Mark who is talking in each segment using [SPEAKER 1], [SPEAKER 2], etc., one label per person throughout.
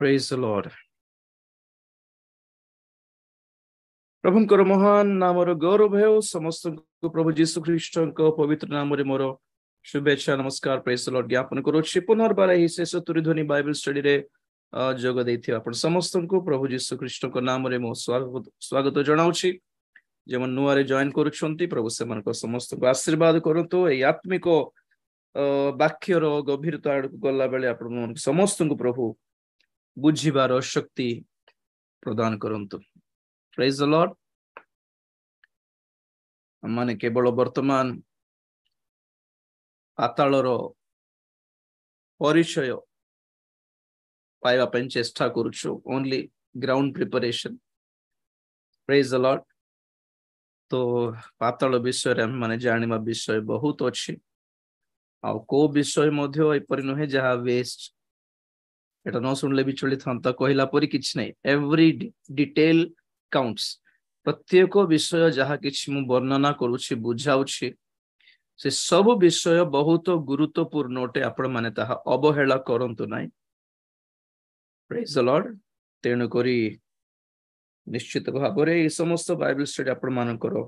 [SPEAKER 1] Praise the Lord. प्रभुंकर महान नामर गौरव है समस्त प्रभु जीशु ख्रीष्ट पवित्र नाम मोर शुभेच्छा नमस्कार प्रेज द लॉर्ड ज्ञापन करुछि पुनर्बार एही शेष तुरीध्वनि बाइबल स्टडी रे जोग दैथिबा आपण समस्त को प्रभु जीशु ख्रीष्ट नाम रे मो स्वागत जणाउछि जेमन नुआरे जॉइन करूछंती प्रभु सेमान को समस्त को आशीर्वाद करंतु एही आत्मिक वाक्यर गभीरता गला बेले आपण समस्त को प्रभु बुझिबार शक्ति प्रदान करंतु। Praise the Lord. माने केवल वर्तमान पातालर परिचय पाइबा पई चेष्टा करूछु only ground preparation. Praise the Lord. तो पाताल विषय रे माने जानिबा विषय बहुत अछि आ को विषय मध्य एपरि नहे जहा वेस्ट एटा न सुनले भी चली थांता कहला परि किछ नै एवरी डिटेल काउंट्स प्रत्येक विषय जहा किछि मु वर्णना करूछि बुझाउछि से सब विषय बहुत गुरुत्वपूर्ण अटे आपण माने ताहा अवहेला करंतु नै। Praise the Lord. तेणु करी निश्चित भाबरे ए समस्त बाइबल स्टडी आपण मानकर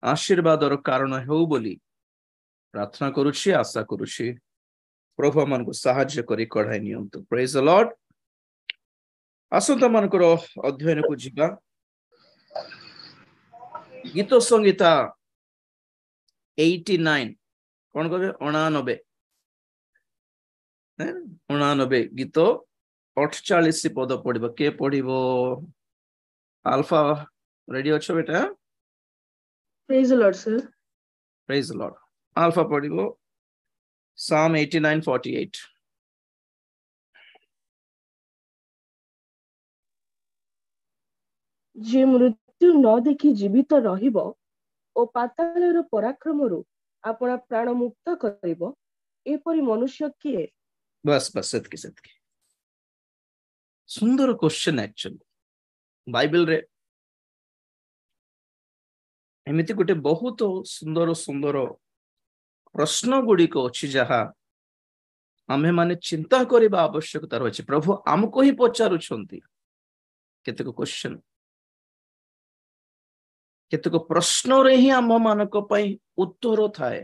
[SPEAKER 1] आशीर्वादर कारण हेउ बोली प्रार्थना करूछि आशा करूछि प्रभु मन को सहाय्य करी कढाई नियंतु। Praise the Lord. आसंता मानकर अध्ययन को जिबा गीत संगीता 89 कौन कहे 89 89 गीत 48 पद पढ़िबो के पढ़िबो अल्फा रेडी अच्छो बेटा।
[SPEAKER 2] Praise the Lord sir.
[SPEAKER 1] Praise the Lord. Alpha पढ़िबो Psalm 89:48।
[SPEAKER 2] जे मृत्यु न देखि जीवित रहिबो ओ पातालर पराक्रमरु अपना प्राण मुक्त करिबो एपरि मनुष्य किए।
[SPEAKER 1] बस सेतकी सुंदर क्वेश्चन एक्चुअली बाइबल रे एमिति गोटे बहुत सुंदर सुंदर प्रश्न गुड़िक अच्छी जहा आमे माने चिंता करबा आवश्यकता रही। प्रभु आमको ही पचारुछंती केतेक क्वेश्चन केतेक प्रश्न रे ही आम मानक पई उत्तर थाए।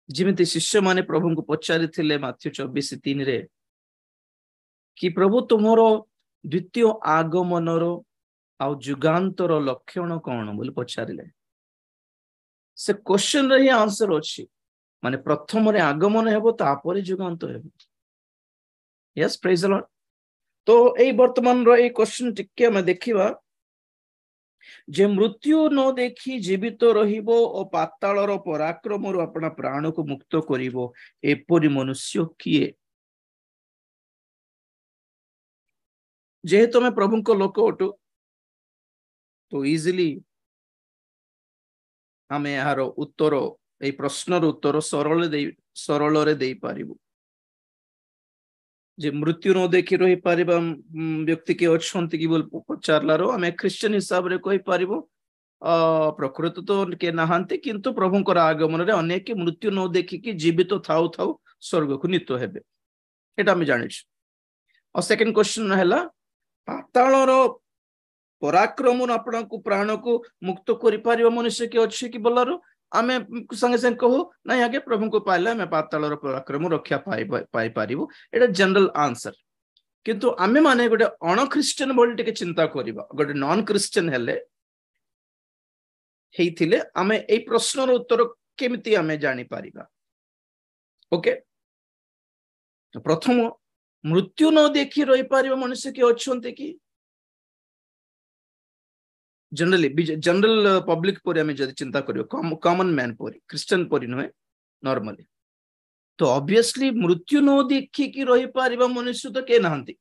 [SPEAKER 1] जिमिति शिष्य माने प्रभु को पचारि थिले माथ्यू 24:3 रे कि प्रभु तुमरो द्वितीय आगमनर आ जुगांतर लक्षण कौन बोली पचारिले से क्वेश्चन रे ही आंसर अछि माने प्रथम रे आगमन हेबो तापरे जुगांत हेबो। Yes praise the Lord. तो एई वर्तमान रो ए क्वेश्चन टिके हम देखिबा जे मृत्यु न देखि जीवित रहिबो ओ पातालर पराक्रमरु अपना प्राण को मुक्त करिवो एपरि मनुष्य किए। जेहेतु मैं प्रभु को लोक अटु तो इजिली आमे यार उत्तर ए प्रश्नर उत्तर सरल रे दे पारिबु। जे मृत्यु न देखि रही पारिबा व्यक्ति के अछंती कि बोल पचारलारो आमे क्रिश्चियन हिसाब रे कहि पारिबो प्रकृत तो के नहांती किंतु प्रभुंकर आगमन रे अनेक मृत्यु न देखि कि जीवित थाउ थाउ स्वर्ग को नीत हेबे एटा हम जानि छी। और सेकंड क्वेश्चन हैला पातालर पराक्रम आपण को प्राण को मुक्त करि पारिबो मनुष्य के अछि कि बोलारो आमे संगे संगे कहू नहीं आगे प्रभु को पाइला मैं पातालर पराक्रम रक्षा पाई पारिबो एटा जनरल आंसर। किंतु आमे माने गोटे अण क्रिश्चियन बोली टिके चिंता करिबा गोटे नॉन क्रिश्चियन हेले हेइथिले आमे एई प्रश्नर उत्तर केमिति आमे जानि पारिबा। ओके प्रथम मृत्यु न देखि रही पारिबा मनुष्य के अछंते कि जनरल पब्लिक पर हमें जदि चिंता करियो कॉमन मैन पर क्रिश्चियन पर नुहे नॉर्मली तो ऑब्वियसली मृत्यु न देखि कि रही पारिबा मनुष्य तो के नहंती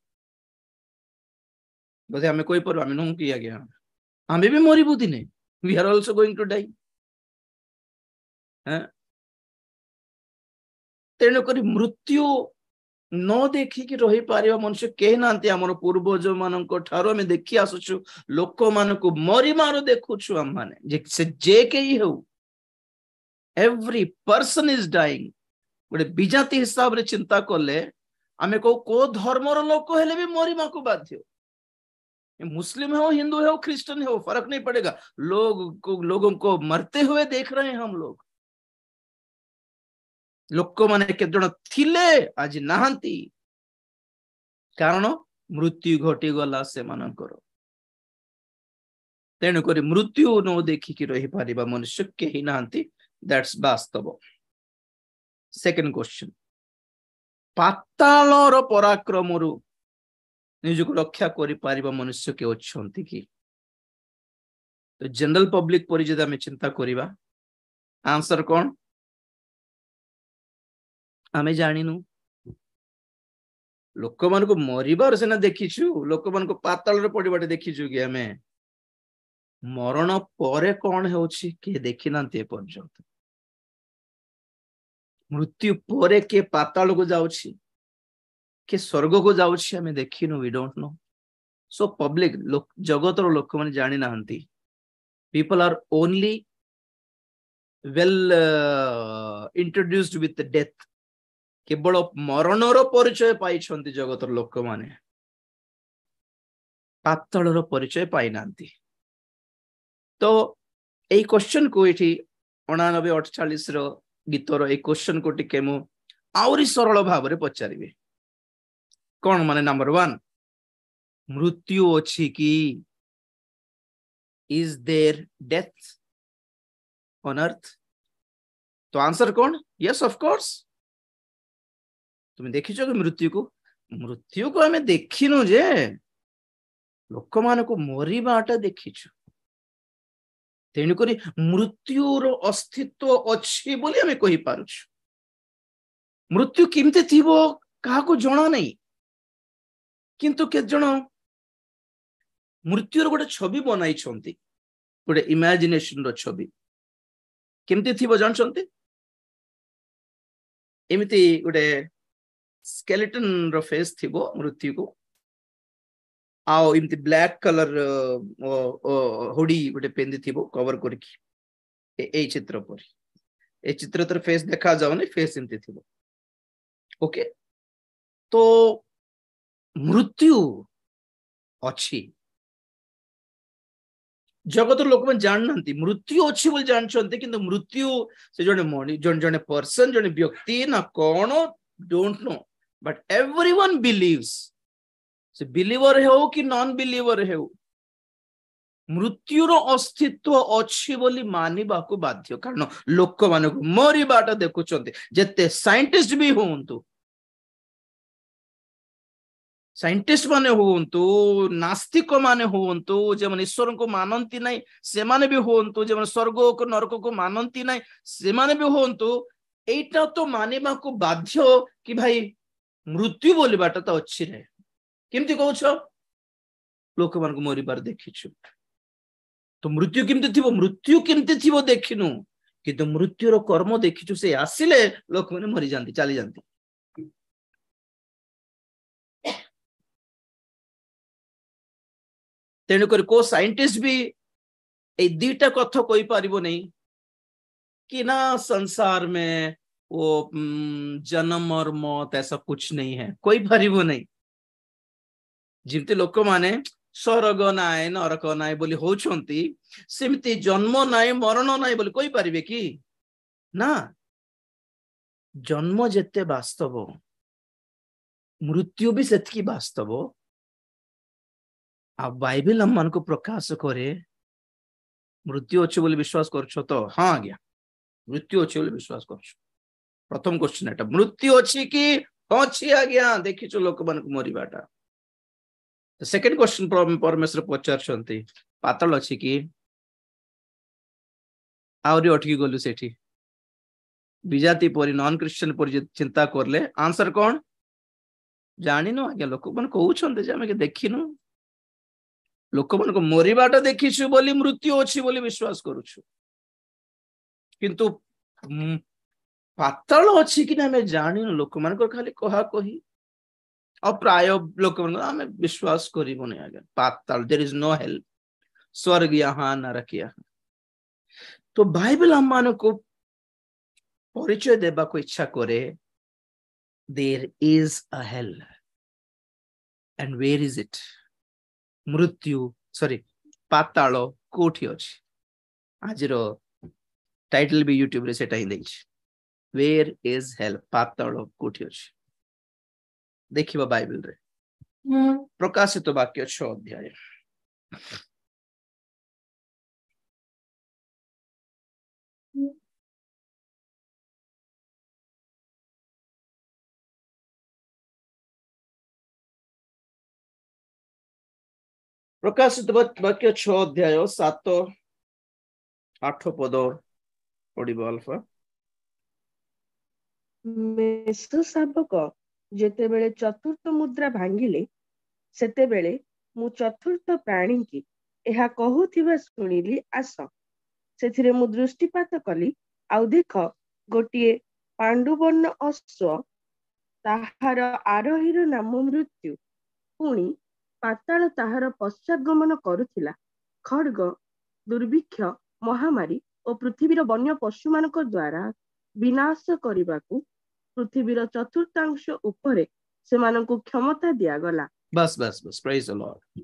[SPEAKER 1] बोधे हमें कोई पर हमें नु किया गया हमें भी मरिबु दिने we are also going to die. तेणु करी मृत्यु न देखि कि रही पारिबा मनुष्य के नांती हमर पूर्वज मानक ठारो हमें देखि आसुछु लोक मानक मरि मारो देखुछु हम माने जे के ही हो एवरी पर्सन इज डाइंग गोटे विजाति हिसाब रे चिंता करले आमे को धर्मर लोक हेले भी मरिबा को बाध्य मुस्लिम हो हिंदू हो क्रिश्चियन हो फर्क नहीं पड़ेगा लोगों को मरते हुए देख रहे हैं हम लोक माने के जण थिले आज नाहंती कारण मृत्यु घटी गला से मानकर तेणु करी मृत्यु न देखिकी रही पारिबा मनुष्य केही नाहंती दैट्स वास्तव सेकंड क्वेश्चन पातालर पराक्रमरु निजको रक्षा करि पारिबा मनुष्य के अछंती कि तो जनरल पब्लिक पर जदि आमे चिंता करिबा आंसर कोन आमे जानिनु लोक मान को मरिबार सेना देखिछु लोक मान को पाताल रे पडिबाटे देखिछु कि आमे मरण परे कोन होछि के देखिनांते पर्यंत मृत्यु परे के पाताल को जाउछि के स्वर्ग को जाउछि आमे देखिनु we don't know so public लोक जगतर लोक माने जानि नाहंती people are only well introduced with the death केवल मरणर परिचय पाई छंती जगतर लोक माने पातालर परिचय पाई नांती तो ए क्वेश्चन को एठी 89-48 रो गीतर ए क्वेश्चन को टिके मु आउरी सरल भाव रे पचारिबे कोन माने नंबर 1 मृत्यु अछि की is there death on earth तो आंसर कौन yes of course तुम देखिछो कि मृत्यु को हमें देखिनु जे लोक मान को मरिबाटा देखिछु तेणु करी मृत्युर अस्तित्व अछि बोली हमें कहि पारुछु मृत्यु किमते थिबो काहा को जणा नहीं किंतु के जण मृत्युर गोटे छवि बनाई छंती गोटे इमेजिनेशन रो छवि केमती थिबो जानछंती एमिति गोटे स्केलेटन रो फेस थिबो मृत्यु को आउ एमिति ब्लैक कलर हुडी गोटे पेंदी थिबो कवर करकी ए चित्र पर ए चित्र तर फेस देखा जाउनी फेस एमिति थिबो ओके तो मृत्यु अछि जगत लोक में जाननांती मृत्यु अच्छी बोल जानछंती किंतु मृत्यु से जने पर्सन जने व्यक्ति ना कोन don't know but everyone believes से बिलीवर हो कि नॉन बिलीवर हो मृत्युर अस्तित्व अच्छी बोली मानिबा को बाध्य कारण लोक मानको मरिबाटा देखुचंती जते साइंटिस्ट भी होंतु साइंटिस्ट माने होंतु नास्तिक माने होंतु जे माने ईश्वर को मानंती नहीं से माने भी होंतु जे माने स्वर्ग को नरक को मानंती नहीं से माने भी होंतु एटा तो मानिबा को बाध्य कि भाई मृत्यु बोली बाटा तो अच्छी रहे केमती कहउछो लोक मान को मरिबार देखिछु तो मृत्यु केमती थिबो देखिनु किंतु मृत्युर कर्म देखिछु से आसिले लोक माने मरि जानती चली जानती तेणुक को साइंटिस्ट भी ए दीटा कथा कोई पारिबो नहीं कि ना संसार में वो जन्म और मौत ऐसा कुछ नहीं है कोई पारिबो नहीं जिमती लोक माने स्वर्ग नाय नरक नाय बोली होछंती सेमती जन्म नाय मरण नाय बोली कोई पारिबे कि ना जन्म जेते वास्तव मृत्यु भी सेतकी वास्तव आ बाइबल हम मान को प्रकाश करे मृत्यु अच्छे बोली विश्वास करछो तो हाँ आज्ञा मृत्यु अच्छे बोली विश्वास करछो प्रथम क्वेश्चन एटा मृत्यु अच्छी कि अच्छी आज्ञा देखिछो लोक मान को मरिबाटा सेकंड क्वेश्चन परमेश्वर पचारछंती पाताल अच्छी कि आउरी अटकी गलु सेठी विजाति परि नॉन क्रिश्चियन परि चिंता करले आंसर कौन जानिनो आज्ञा लोक मान कहउछंते जे हमें देखिनु लोक मान को मरिबाटा देखिछु बोली मृत्यु अच्छी बोली विश्वास करूछु किंतु पाताल अच्छी कि हमें जानिनु लोक मान को खाली कहा कही और प्राय लोक मान हमें विश्वास करिबोनी आगे पाताल देयर इज नो हेल्प स्वर्ग यहाँ नरक यहाँ तो बाइबल हम मान को परिचय देबा को इच्छा करे there is a hell. And where is it? पाताल कोठी अछि आज रो टाइटल भी यूट्यूब रे सेटा ही देछि वेयर इज हेल पाताल कोठी अछि देखिबा बाइबल रे प्रकाशित वाक्य 6 अध्याय प्रकाशित वाक्य 6 अध्याय 7-8 पद पढ़िबो अल्फा
[SPEAKER 2] मेषो शावक जेतेबेले चतुर्थ मुद्रा भांगिले सेतेबेले मु चतुर्थ प्राणी की एहा कहूथिबा सुनिली आस सेथिरे मु दृष्टिपात कली आउ देख गोटिए पांडुवर्ण अश्व ताहार आरोहीर नाम मृत्यु पुणी पाताल ताहार पश्चातगमन करुथिला खड्ग दुर्भिक्ष महामारी और पृथ्वीर वन्य पशु मानक द्वारा विनाश करबाकू पृथ्वीर चतुर्थांश उपरे सेमानकू क्षमता दिया गला
[SPEAKER 1] बस बस बस प्रेज द लॉर्ड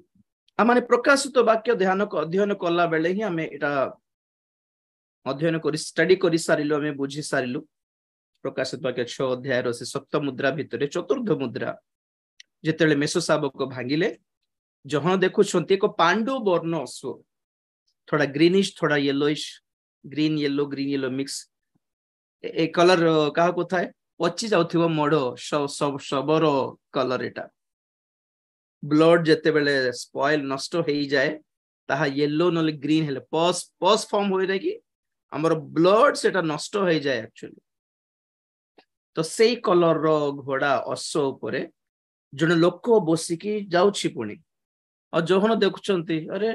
[SPEAKER 1] आमाने प्रकाशित वाक्य ध्यान को अध्ययन कला बेले ही हमें एटा अध्ययन करी स्टडी करी सारिलु हमें बुझी सारिलु प्रकाशित वाक्य 6 अध्याय रो से सप्तम मुद्रा भितरे चतुर्थ मुद्रा जेतेले मेषो शावक भांगिले जहां देखु छंती को पांडु वर्ण अश्व थोड़ा ग्रीनिश थोड़ा येलोइश ग्रीन येलो मिक्स ए कलर कहा को थाए पची जाउथिबो मोडो सब सबरो कलर एटा ब्लड जेते बेले स्पॉइल नष्ट होई जाए ताहा येलो नले ग्रीन हेले पस फॉर्म होई रे कि हमर ब्लड सेटा नष्ट होई जाए एक्चुअली तो सेई कलर रो घोड़ा अश्व ऊपर जने लोक बसिकी जाउछि पुणी और जोहन देखुचंती अरे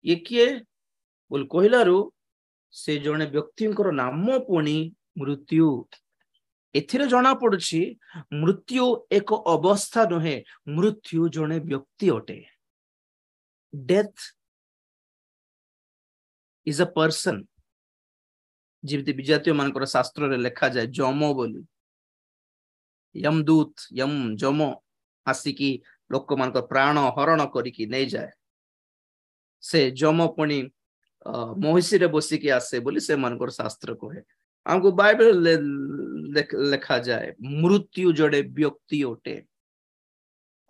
[SPEAKER 1] ये किए बोल कहिलारु से जने व्यक्तिंकर नाम पुणी मृत्यु एथिरे जना पडुछि मृत्यु एक अवस्था नहे मृत्यु जने व्यक्ति अटे डेथ इज अ पर्सन जीवित विजातीय मानकर शास्त्र रे लिखा जाए जमो बोली यमदूत यम जमो आसिकी लोक मान प्राण हरण करिकी नहीं जाए से जम पुणी महिषी रे बसिकी आसे बोली से मानकर शास्त्र कहे हमको बाइबल लिखा जाए मृत्यु जड़े व्यक्ति अटे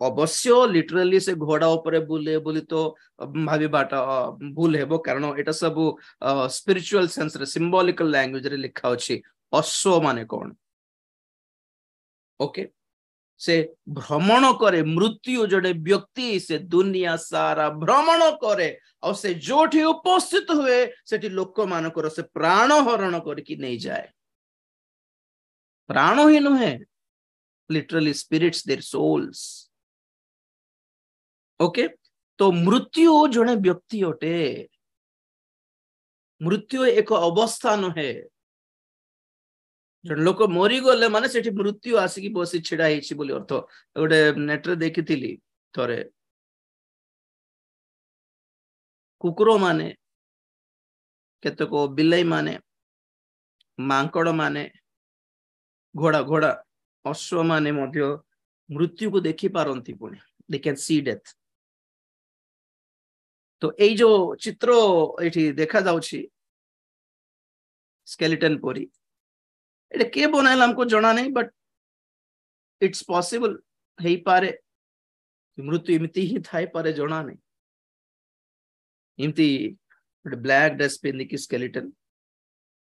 [SPEAKER 1] अवश्य लिटरली से घोड़ा ऊपर बुले बोली तो भाबीबाटा भूल हेबो कारण एटा सब स्पिरिचुअल सेंस रे सिंबॉलिकल लैंग्वेज रे लिखा अछि अश्व माने कोन ओके से भ्रमण करे मृत्यु जड़े व्यक्ति से दुनिया सारा भ्रमण करे और से जोठी उपस्थित हुए सेठी लोक मानकर से प्राण हरण करके नहीं जाए प्राण ही नुहे literally spirits their souls okay तो मृत्यु जड़े व्यक्ति अटे मृत्यु एक अवस्था नुहे जन लोक मरी गले माने सेठी मृत्यु आसिकी बसी छिड़ा हिची बोली अर्थ गोटे नेट रे देखिथिली थरे कुकुरो माने केतको बिलाई माने मांकड़ माने घोड़ा घोड़ा अश्व माने मध्य मृत्यु को देखि पारंती पुणी दे कैन सी डेथ तो एई जो चित्र एठी देखा जाउछि स्केलेटन पोरी एटा के बनाइला हमको जना नहीं बट इट्स पॉसिबल हेई पारे मृत्यु इमती ही थाई पारे जना नहीं इमती गोटे ब्लैक ड्रेस पिंधि की स्केलेटन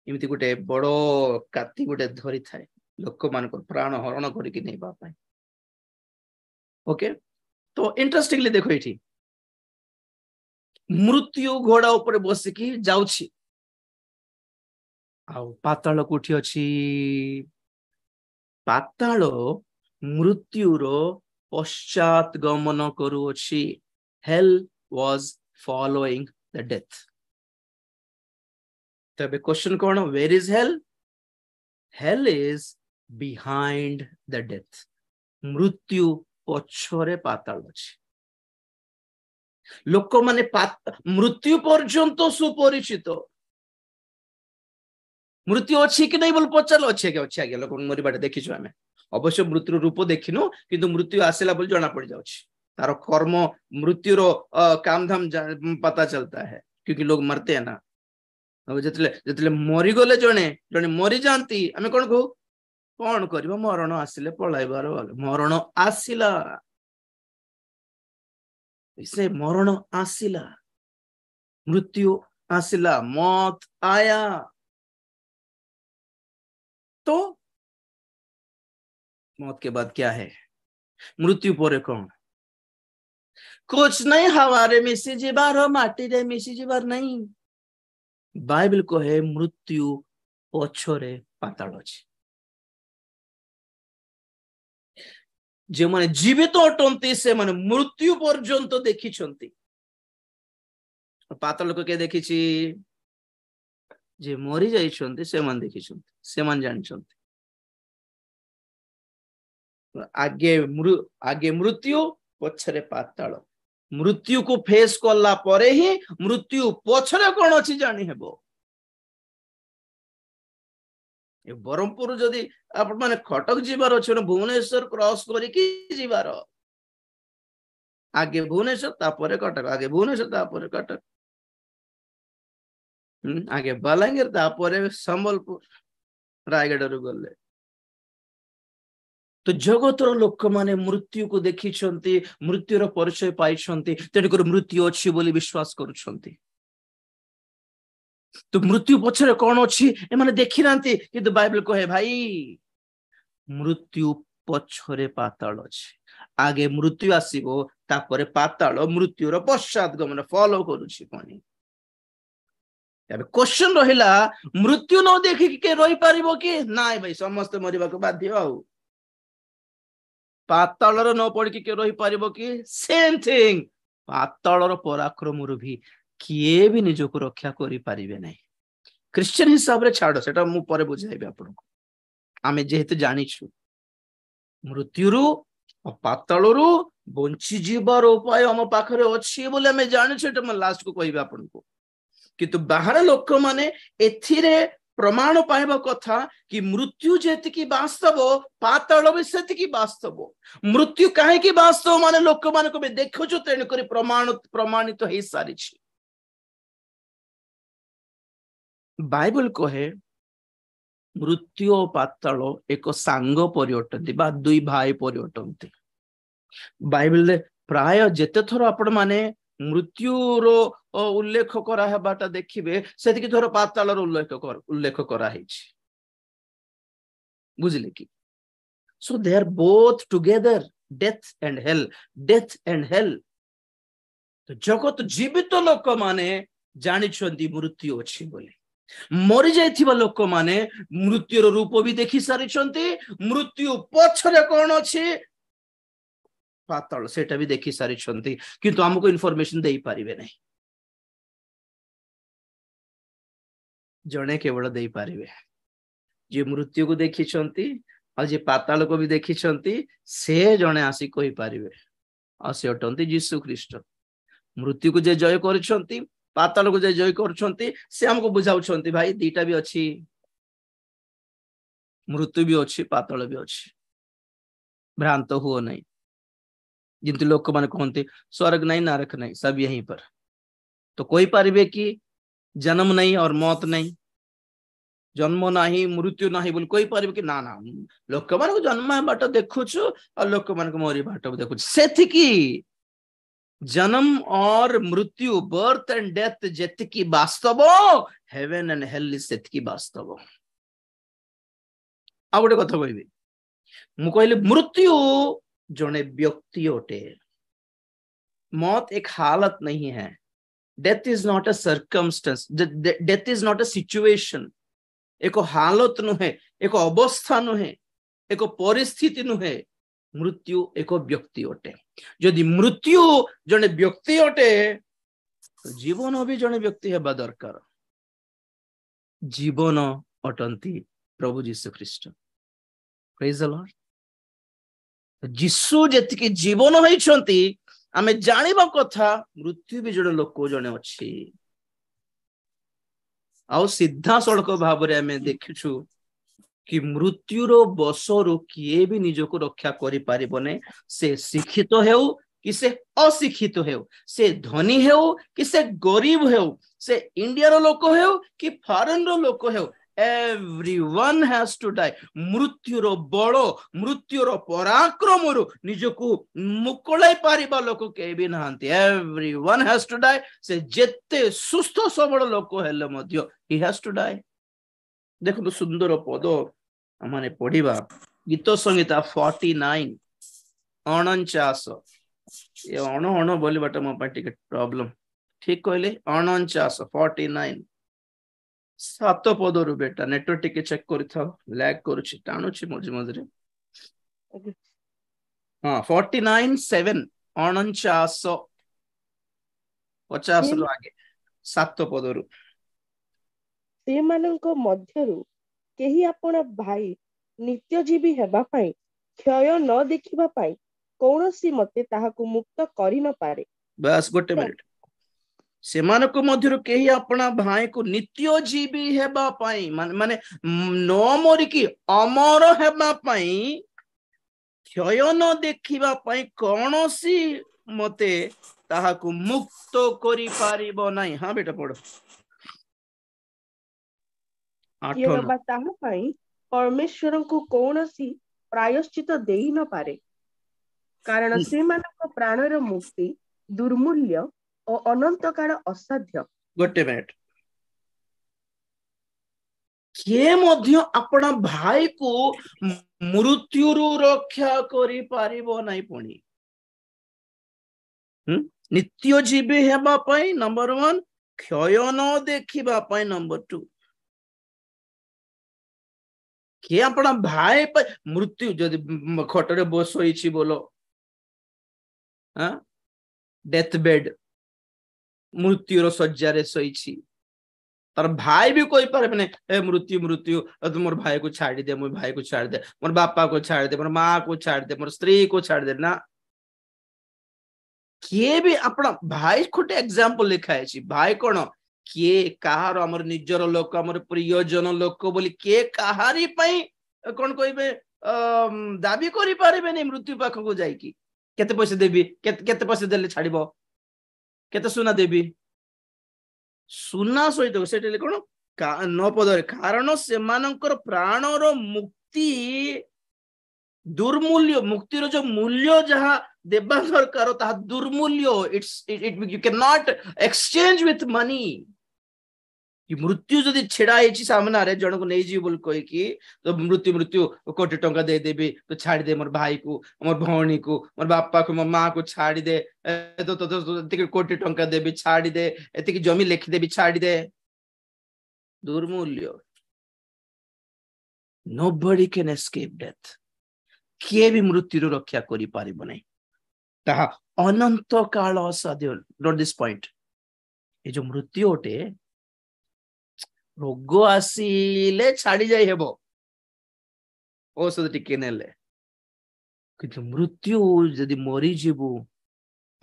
[SPEAKER 1] इमती गोटे बड़ो काती गोटे धरी थाए लोक मान प्राण हरण करके नहीं बा पाए ओके तो इंटरेस्टिंगली देखो एठी मृत्यु घोड़ा ऊपर बसिकी जाउछि आउ पाताल कोठी अछि पाताल मृत्युर पश्चात गमन करूछि hell was following the death तबे क्वेश्चन कोन where is hell hell is behind the death मृत्यु पछरे पाताल अछि लोक माने मृत्यु पर्यंत सुपरिचित मृत्यु अच्छी कि नहीं बोल पचार अच्छे क्या अच्छे आगे लोग मरी बाटे देखी आमे अवश्य मृत्यु रूप देखिनु किंतु मृत्यु आसिला बोल जना पड़ जाउछि तार कर्म मृत्यु रो काम धाम पता चलता है क्योंकि लोग मरते हैं ना अब जतले मरी गले जने जने मरी जानती आमे कोन कहू कौन करिबो मरण आसिले पळाइबार मरण आसिला से मरण आसिला मृत्यु आसिला मौत आया तो मौत के बाद क्या है मृत्यु पर कौन कुछ नहीं हवारे मिसी जीवार माटी रे मिसी जीवार नहीं बाइबल को है मृत्यु पछरे पाताल अछि जे माने जीवित अटंती से माने मृत्यु पर्यंत देखिछंती पाताल को के देखिछि जे मरी जाइछंती से मान देखिछंती से मान जानिछंती आगे मृत्यु पछरे पाताल मृत्यु को फेस करला परे ही मृत्यु पछरे कोन अछि जानि हेबो ए बरमपुर जदी आप माने खटक जीवार अछि न भुवनेश्वर क्रॉस करी कि जीवार आगे भुवनेश्वर तापरे कटक आगे भुवनेश्वर तापरे कटक आगे बलांगीर तापरे संबलपुर रायगढ़ रु गले तो जगतर लोक माने मृत्यु को देखिछंती मृत्युर परिचय पाइछंती तेणुकर मृत्यु अछि बोली विश्वास करूछंती तो मृत्यु पछरे कौन अछि ए माने देखि नांती किंतु बाइबल कहे भाई मृत्यु पछरे पाताल अछि आगे मृत्यु आसीबो तापरे पाताल मृत्युर पश्चात गमन फॉलो करूछि कोनी तबे क्वेश्चन रहिला मृत्यु न देखि के रहि पारिबो कि नाइ भाई समस्त मरिबा को बाध्य आउ पातालर न पड़ के रही पारिबो कि सेम थिंग पातालर पराक्रम भी किए भी निज को रक्षा करि पारिबे नै क्रिश्चियन हिसाब रे छाड़ सेटा मु परे बुझाइबे आपन को आमे जेहेतु जानिछु मृत्युरु पातालरु बंची जीवार उपाय हम पाखरे अछि बोले हमें जानिछु एटा म लास्ट को कहिबे आपन को किंतु बाहर लोक माने एथिरे प्रमाण पाइबा कथा कि मृत्यु जेतिकी वास्तव पाताल भी सेतिकी वास्तव मृत्यु काहे कि वास्तव माने लोक मान को देखो जो तेन करी प्रमाणित तो हे सारी छी बाइबल को है मृत्यु और पाताल एक सांग परिअटंती बा दुई भाई परिअटंती बाइबल रे प्राय जेते थोर आपण माने मृत्युर उल्लेख करा हेबाटा देखिबे सेतिकी थोर पातालर उल्लेख करा हेछि बुझले कि so they are both together death and hell तो जगत जीवित लोक माने जानिछंती मृत्यु अछि बोली मरि जाइथिबा लोक माने मृत्युर रूप भी देखि सारिछंती मृत्यु पछरे कोन अछि पाताल सेटा भी देखि सारिछंती किंतु हमको इन्फॉर्मेशन देई पारिबे नै जणे केवल देई पारिबे जे मृत्यु को देखिछंती और जे पाताल को भी देखिछंती से जणे आसी कहि पारिबे आ से अटंती यीशु ख्रीष्ट मृत्यु को जे जय करछंती पाताल को जे जय करछंती से हमको बुझाउछंती भाई दीटा भी अछि मृत्यु भी अछि पाताल भी अछि भ्रांत हुओ नहीं जिंतु लोक माने कहते स्वर्ग नहीं नरक नहीं सब यहीं पर तो कोई पारिबे कि जन्म नहीं और मौत नहीं जन्म नहीं मृत्यु नहीं बोल कोई पारिबे कि ना ना लोक मान को जन्म बाट देखुछु और लोक मान को मरी बाट देखुछु सेथि की जन्म और मृत्यु बर्थ एंड डेथ जेतिकी वास्तव हेवन एंड हेल इज सेतिकी वास्तव आ गोटे कथा कहबी मु कहले मृत्यु जने व्यक्ति अटे मौत एक हालत नहीं है death is not a circumstance death is not a situation एक हालत नुहे एक अवस्था नुहे एक परिस्थिति नुहे मृत्यु एक व्यक्ति अटे जदि मृत्यु जने व्यक्ति अटे तो जीवन भी जने व्यक्ति हेबा दरकार जीवन अटंती प्रभु यीशु ख्रीष्ट प्रेज द लॉर्ड यीशु जेतिकी जीवन होइछंती आमे जानिबा कथा मृत्यु भी जड़े लोक जड़े अछि आउ सीधा सड़क भाव रे आमे देखिछु कि मृत्युर बसरु किए भी निजको रक्षा करि पारिबने से शिक्षित हेउ कि से अशिक्षित हेउ से धनी हेउ कि से गरीब हेउ से इंडिया रो लोक हेउ कि फॉरेन रो लोक हेउ everyone has to die मृत्युर बड़ मृत्युर पराक्रम रु निजको मुकुलाई पारिबा लोक के भी नहांती everyone has to die से जेते सुस्थ सबल लोक हेले मध्य he has to die देखो तो सुंदर पद माने पढ़िबा गीत संहिता 49 49 ये अण बोलबाटा मो पाटी के प्रॉब्लम ठीक कहले 49 49 सात पद रु बेटा नेटवर्क टिके चेक करि था लैग करूछि टाणुछि मझे मझे हां 49 7 49 50 रु आगे सात पद रु
[SPEAKER 2] सेमानंको मध्यरु केही आपण भाई नित्यजीवी हेबा पई क्षय न देखिबा पई कौनसी मते ताहाकु मुक्त करि न पारे
[SPEAKER 1] बस गोटे मिनिट सेमानको मध्यरु केही अपना भाई को नित्यजीवी हेबा पई माने न मरि की अमर हेबा पई क्षय न देखिबा पई कौनसी मते ताहाकु मुक्त करि पारिबो नाही हां बेटा पढ़ो
[SPEAKER 2] किए बा ताहा पई परमेश्वरंकु कौनसी प्रायश्चित देई न पारे कारण सेमानक प्राणर मुक्ति दुर्मूल्य और अनंत काल असाध्य
[SPEAKER 1] गोटे मिनिट किए मध्य अपना भाई को मृत्युरु रक्षा करि पारिबो नाही पुणी नित्य जीवी हेबा पई नंबर 1 क्षय न देखिबा पई नंबर 2 कि अपना भाई पर मृत्यु जदि खटरे बसोइछि बोलो डेथ बेड मृत्युर सज्जारे सईछि तार भाई भी कोई पारे माने ए मृत्यु मृत्यु तुम मोर भाई को छाड़ी दे मोर भाई को छाड़ दे मोर बापा को छाड़ दे मोर माँ को छाड़ दे मोर स्त्री को छाड़ दे ना किए भी अपना भाई खोटे एग्जांपल लिखा है भाई कौन किए कहार हमर निजर लोक हमर प्रियजन लोक बोली किए कहारी पई कोन कहबे दाबी करि पारिबे नै मृत्यु पाख को जाई की केते पैसे देबी केते पैसे देले छाड़िबो केते सुना देबी सुना सहित सेटे कोन न पदरे कारण से मानकर प्राणर मुक्ति दुर्मूल्य मुक्तिर जो मूल्य जहा देबा दरकार ता दुर्मूल्य it you can not exchange with money कि मृत्यु जदि छेड़ा हेछि सामना रे जण को नै जी बोल कहि कि तो मृत्यु मृत्यु कोटी टंका दे देबी तो छाड़ी दे मोर भाई को मोर भौणी को मोर बापा को मोर मां को छाड़ी दे तो कोटी टंका देबी छाड़ी दे एति जमी लिखि देबी छाड़ी दे दुर्मूल्य nobody can escape death किए भी मृत्यु रक्षा करि पारिबो नै ताहा अनंत काल असाध्य नोट दिस पॉइंट ए जो मृत्यु ओटे रोग आसीले छाड़ी जाई हेबो औषध टिके नेले किंतु मृत्यु जदि मरी जीवु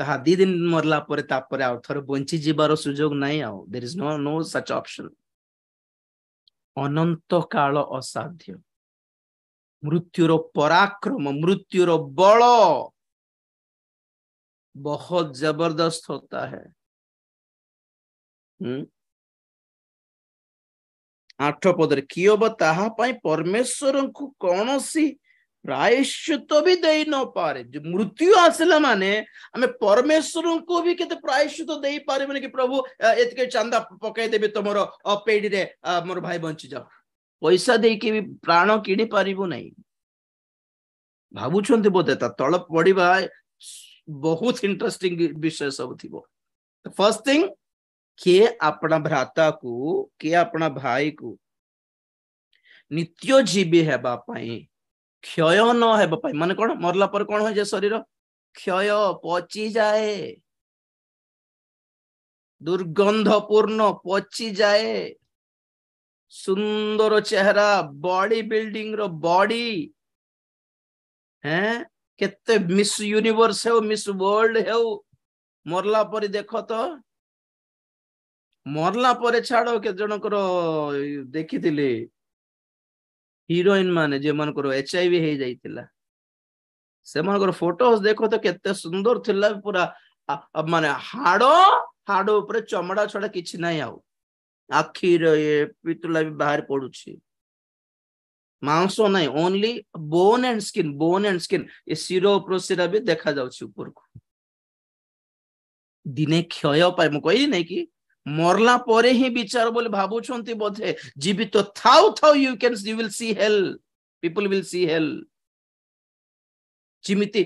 [SPEAKER 1] ताहा दी दिन मरला परे तापरे आ थर बंची जीवार सुयोग नाही आ there is no such option अनंत काल असाध्य मृत्युर पराक्रम मृत्युर बल बहुत जबरदस्त होता है 8 पदरे कियोब ताहा पई परमेश्वर को कौनसी प्रायश्चित भी दे न पारे जो मृत्यु आसला माने हमें परमेश्वर को भी केते प्रायश्चित दे पारे कि प्रभु एतके चंदा पकाई देबे तमरो पेडी रे मोर भाई बंची जाओ पैसा दे के भी प्राण किनी पारिबो नहीं भाबु छंती बोधे ता तळ पडिबा बहुत इंटरेस्टिंग विषय सब थिबो फर्स्ट थिंग के अपना भ्राता को के अपना भाई को नित्य जीवी हेबा पई क्षय न हेबा पई माने कोन मरला पर कोन हो जे शरीर क्षय पची जाए दुर्गंधपूर्ण पची जाए सुंदर चेहरा बॉडी बिल्डिंग रो बॉडी हैं केते मिस यूनिवर्स है मिस वर्ल्ड है मरला पर देखो तो मरला पर छाड़ो के जनकर देखी हिरोइन माने जे मन करो HIV हे जाइतिला से मन करो फोटोस देखो तो केते सुंदर थिला पूरा माने हाडो हाडो ऊपर चमड़ा छडा किछि नाही आउ आखिर ये पितुला भी बाहर पडुछि मांस नहीं ओनली बोन एंड स्किन ये शिरो प्रशिरा भी देखा जाउछि ऊपर को दिने क्षय पाए मु कहि नै कि मरला परे ही विचार बोले भाबुछंती बोधे जीवित तो thou thou you will see hell people will see hell जिमिति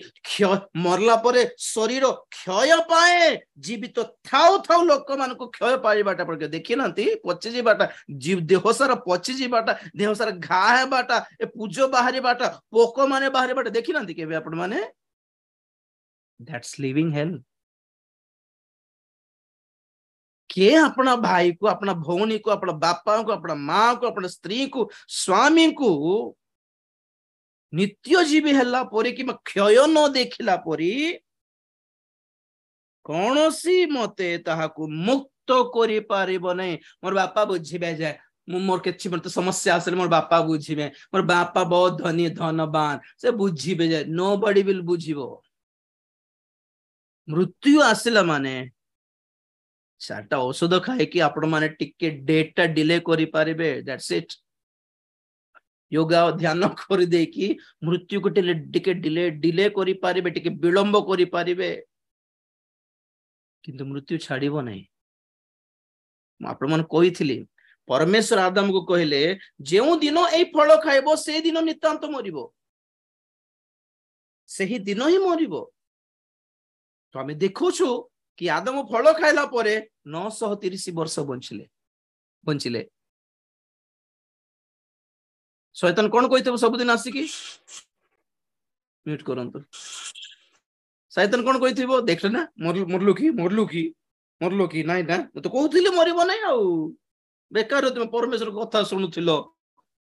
[SPEAKER 1] मरला परे शरीर क्षय पाए जीवित तो थाउ थाउ लोक मान को क्षय पाइबाटा पड़के देखि नांती पचि जीवाटा जीव देह सारा पचि जीवाटा देह सारा घा हेबाटा ए पूजो बाहरी बाटा पोक माने बाहरी बाटा देखि नांती केबे आपण माने दैट्स लिविंग हेल के अपना भाई को अपना भौणी को अपना बापा को अपना माँ को अपना स्त्री को स्वामी को नित्य जीवी है परी कि क्षय न देखला परी कौन सी मते ताहाकु मुक्त करि पारिबो नै मोर बापा बुझिबे जाय मोर किछि मत समस्या आसले मोर बापा बुझिबे मोर बापा बहुत धनी धनवान से बुझिबे जाय नोबडी विल बुझिबो मृत्यु आसिला माने साटा औषध खाए कि आपण माने टिके डेट टा डिले करि पारिबे दैट्स इट योगा ध्यान कर दे कि मृत्यु को टिके डिले करि पारिबे टिके विलंब करि पारिबे किंतु मृत्यु छाड़िबो नहीं आपण मन कहिथिली परमेश्वर आदम को कहले जेउ दिन एई फल खाइबो से दिन नितांत मरिबो सेही दिन ही मरिबो तो हमें देखुछु कि आदम फल खाइला परे 930 वर्ष बंचिले शैतान कौन कहते सब दिन आसिकी म्यूट करंतु शैतान कौन कहथिबो देखले ना मरलु की नाही ना तो कहथिले मरिबो नाही आ बेकार तुम परमेश्वर कथा सुनुथिलो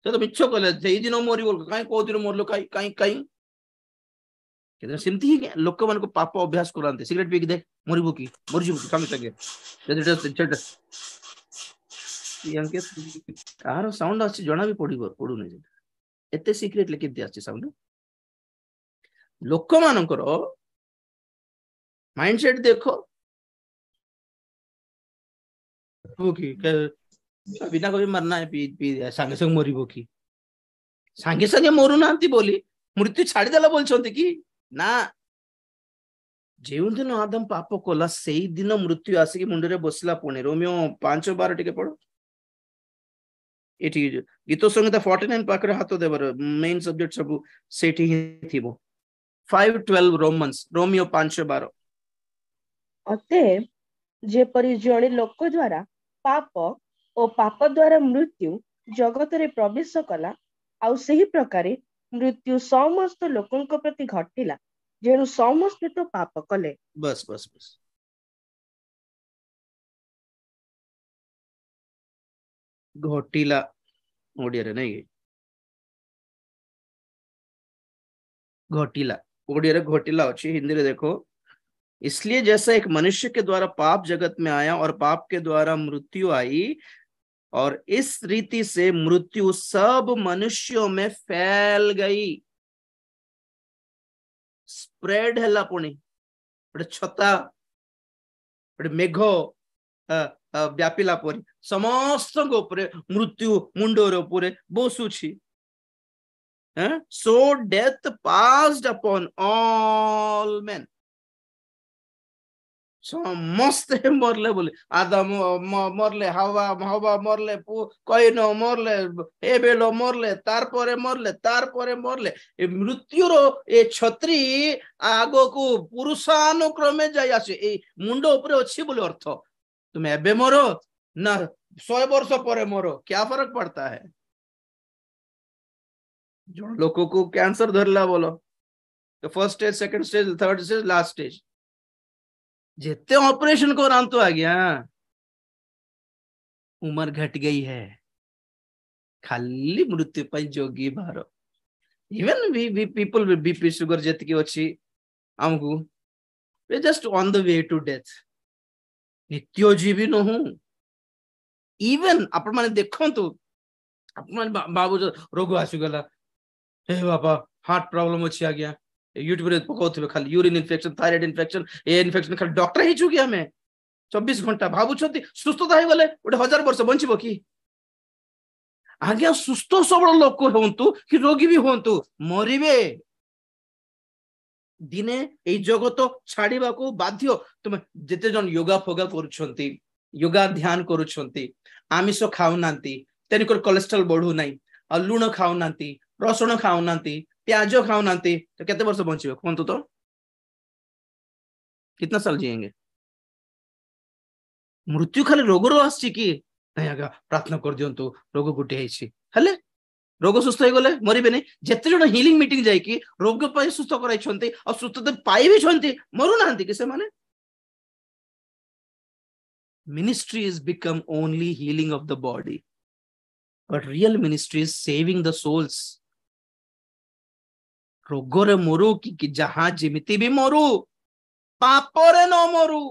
[SPEAKER 1] से तो मिछ कहले जेई दिन मरिबो काई को दिन मरलो काई केदे सिमती ही लोक मान को पाप अभ्यास करांते सिगरेट पी के देख मरिबो की संगे संगे यांके कार साउंड अछि जणा भी पडु नै एते सीक्रेट लेके दे अछि साउंड लोक मानकर माइंडसेट देखो की बिना कोई मरना है पी संगे संगे मरिबो की संगे संगे मरु नांती बोली मृत्यु छाड़ी देला बोलछंती कि ना जेउ दिन आदम पाप कोला सेई दिन मृत्यु आसी मुंडरे बसला पुणे रोमियो 5:12 टिके पढ़ो एठी गीत संहिता 49 पाखरे हाथ देवर मेन सब्जेक्ट सब सेठी ही थिबो 5:12 रोमियो 5:12
[SPEAKER 2] अते जेपरि जणे लोक द्वारा पाप और पाप द्वारा मृत्यु जगत रे प्रवेश कला आ सही प्रकार मृत्यु समस्त लोकंक प्रति घटिला जेनु समस्त तो पाप कले
[SPEAKER 1] बस घटिला ओडिया रे नहीं घटिला ओडिया रे घटिला अछि हिंदी रे देखो इसलिए जैसा एक मनुष्य के द्वारा पाप जगत में आया और पाप के द्वारा मृत्यु आई और इस रीति से मृत्यु सब मनुष्यों में फैल गई स्प्रेड है पुणी छता मेघ व्यापिला परी समस्त मृत्यु मुंडर उपरे बसुछि so death passed upon all men समस्ते मरले बोले आदम मरले हवा मरले कईन मरले एबेल मरले तार परे मरले मृत्युर ए छत्री आगो को पुरुषानुक्रमे जाई आसे ए मुंड ऊपर अछि बोले अर्थ तुम एबे मरो ना 100 वर्ष परे मरो क्या फर्क पड़ता है जो लोगों को कैंसर धरला बोलो तो first stage second stage third stage last stage जितने ऑपरेशन को रांतो आ गया उम्र घट गई है खाली मृत्यु पर जोगी बाहर even we people with BP sugar जति अच्छी आमको we just on the way to death नित्य जीवी न हूं इवन आपण माने देखंतु बाबू रोग आसीगला हे बाबा हार्ट प्रॉब्लम अच्छी आ गया यूट्यूब रे पकाउथिबे खाली यूरिन इन्फेक्शन थायराइड इन्फेक्शन ए इन्फेक्शन खाली डॉक्टर ही छु कि हमें 24 घंटा भाबु छथि सुस्थता हे गले ओटे 1000 वर्ष बंचिबो कि आज्ञा सुस्थ सबल लोक होंतु कि रोगी भी होंतु मरिबे दिने ए जगत छाड़ीबा को बाध्य तुम जेते जन योगा फोगा करूछंती योगा ध्यान करूछंती आमिष खाउ नांती तेनिकर कोलेस्ट्रॉल बढ़ू नाही आ लूण खाउ नांती रसुण खाउ नांती प्याज खाउ नांती तो केते वर्ष बंचिबे कोंतु तो कितना साल जिएंगे मृत्यु खाली रोग रो आछि कि नहीं आगा प्रार्थना कर दियंतु रोग गुटे हैछि हले रोग सुस्थ हो गले मरिबे नहीं जेते जण हीलिंग मीटिंग जाई कि रोग पाई सुस्थ कराई छंती और सुस्थता पाई भी छंती मरु नांती कि से माने ministry is become only healing of the body but real ministry is saving the souls रोगरे मरु कि जहां जिमिति भी मरु पापरे न मरु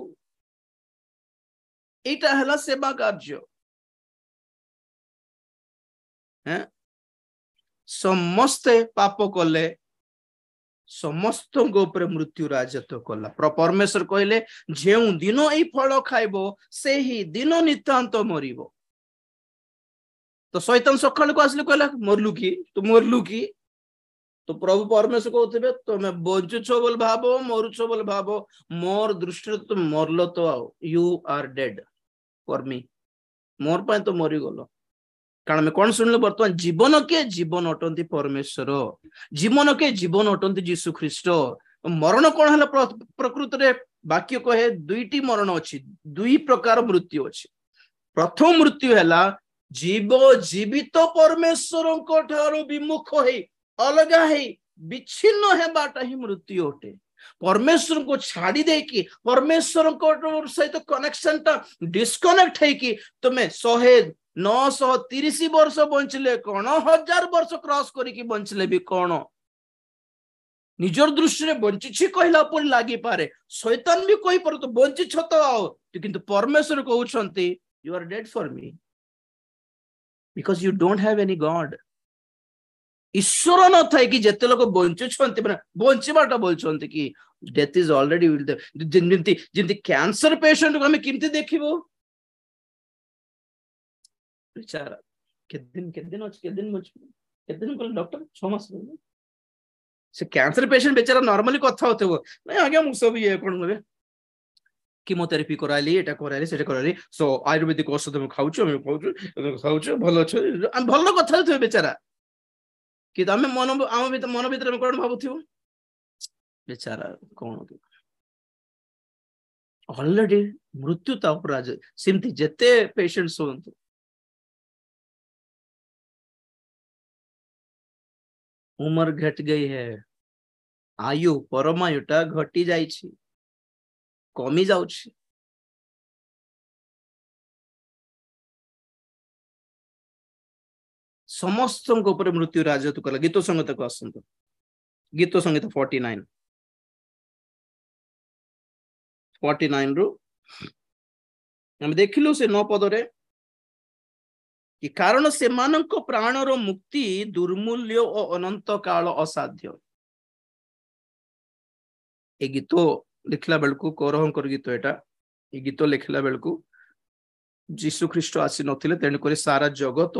[SPEAKER 1] एटा हला सेवा कार्य हैं समस्ते पाप कले समस्त मृत्यु राजत्व कला परमेश्वर कहले जे दिन ए फल खाइबो से ही दिन नितांत मरिबो तो शैतान सकाळ को आसले कहला मरलु की तू मरलु की तो प्रभु परमेश्वर कहते तुम बंचुछ बोल भाबो मरुछ बोल भाबो मोर दृष्टि तुम मरलो तो you are dead for me मोर पाए तो मरी गलो कारण मैं कौन सुनले बर्तमान जीवन के जीवन अटंती परमेश्वर जीवन के जीवन अटंती जीशु ख्रीष्ट मरण कौन है प्रकृत रे वाक्य कहे दुईटी मरण अच्छी दुई प्रकार मृत्यु अच्छी प्रथम मृत्यु है जीव जीवित परमेश्वर विमुख है अलगा है विच्छिन्न है बाटा ही मृत्यु अटे परमेश्वर को छाड़ी दे कि परमेश्वर सहित कनेक्शन टा डिस्कनेक्ट है कि तुम्हें 930 वर्ष बंचले कौन 1000 वर्ष क्रॉस करिकी बंचले भी कौन निजर दृष्टि बंची कहला पर लगी पारे शैतान भी कही पर तो बंची तो आओ किंतु परमेश्वर कहउछंती you are dead for me because you don't have any god ईश्वर न थाई कि जेते लोक बंचुछंती माने बंचीबाटा बोलछंती कि death is already will Jinti cancer patient को हमें किमती देखिबो बेचारा के दिन को डॉक्टर 6 मास से कैंसर पेशेंट बेचारा नॉर्मली कथा होते वो नहीं आगे मु सब ये कोन होबे कीमोथेरेपी कराली एटा कराली सेटा कराली सो आयुर्वेदिक औषध हम खाउछु भलो छ हम भलो कथा होते बेचारा कि तमे मन भीतर में कोन भाबुथियो बेचारा कोन ऑलरेडी मृत्यु ता उपराज सिमती जते पेशेंट्स होंतु उम्र घट गई है आयु परमायुटा घटी जाइछि कमी जाउछि समस्त ऊपर मृत्यु राजत्व कला गीत संगीत को आसंत गीत संगीत 49 रु हम देखिलु से 9 पद रे कि कारण से मानक प्राणर मुक्ति दुर्मूल्य और अनंत काल असाध्य ए गीत लिखला बेलकू कौरवंकर गीत एटा ए गीत लिखला बेलकू जीशु ख्रीष्ट आसी नथिले तेणु करी सारा जगत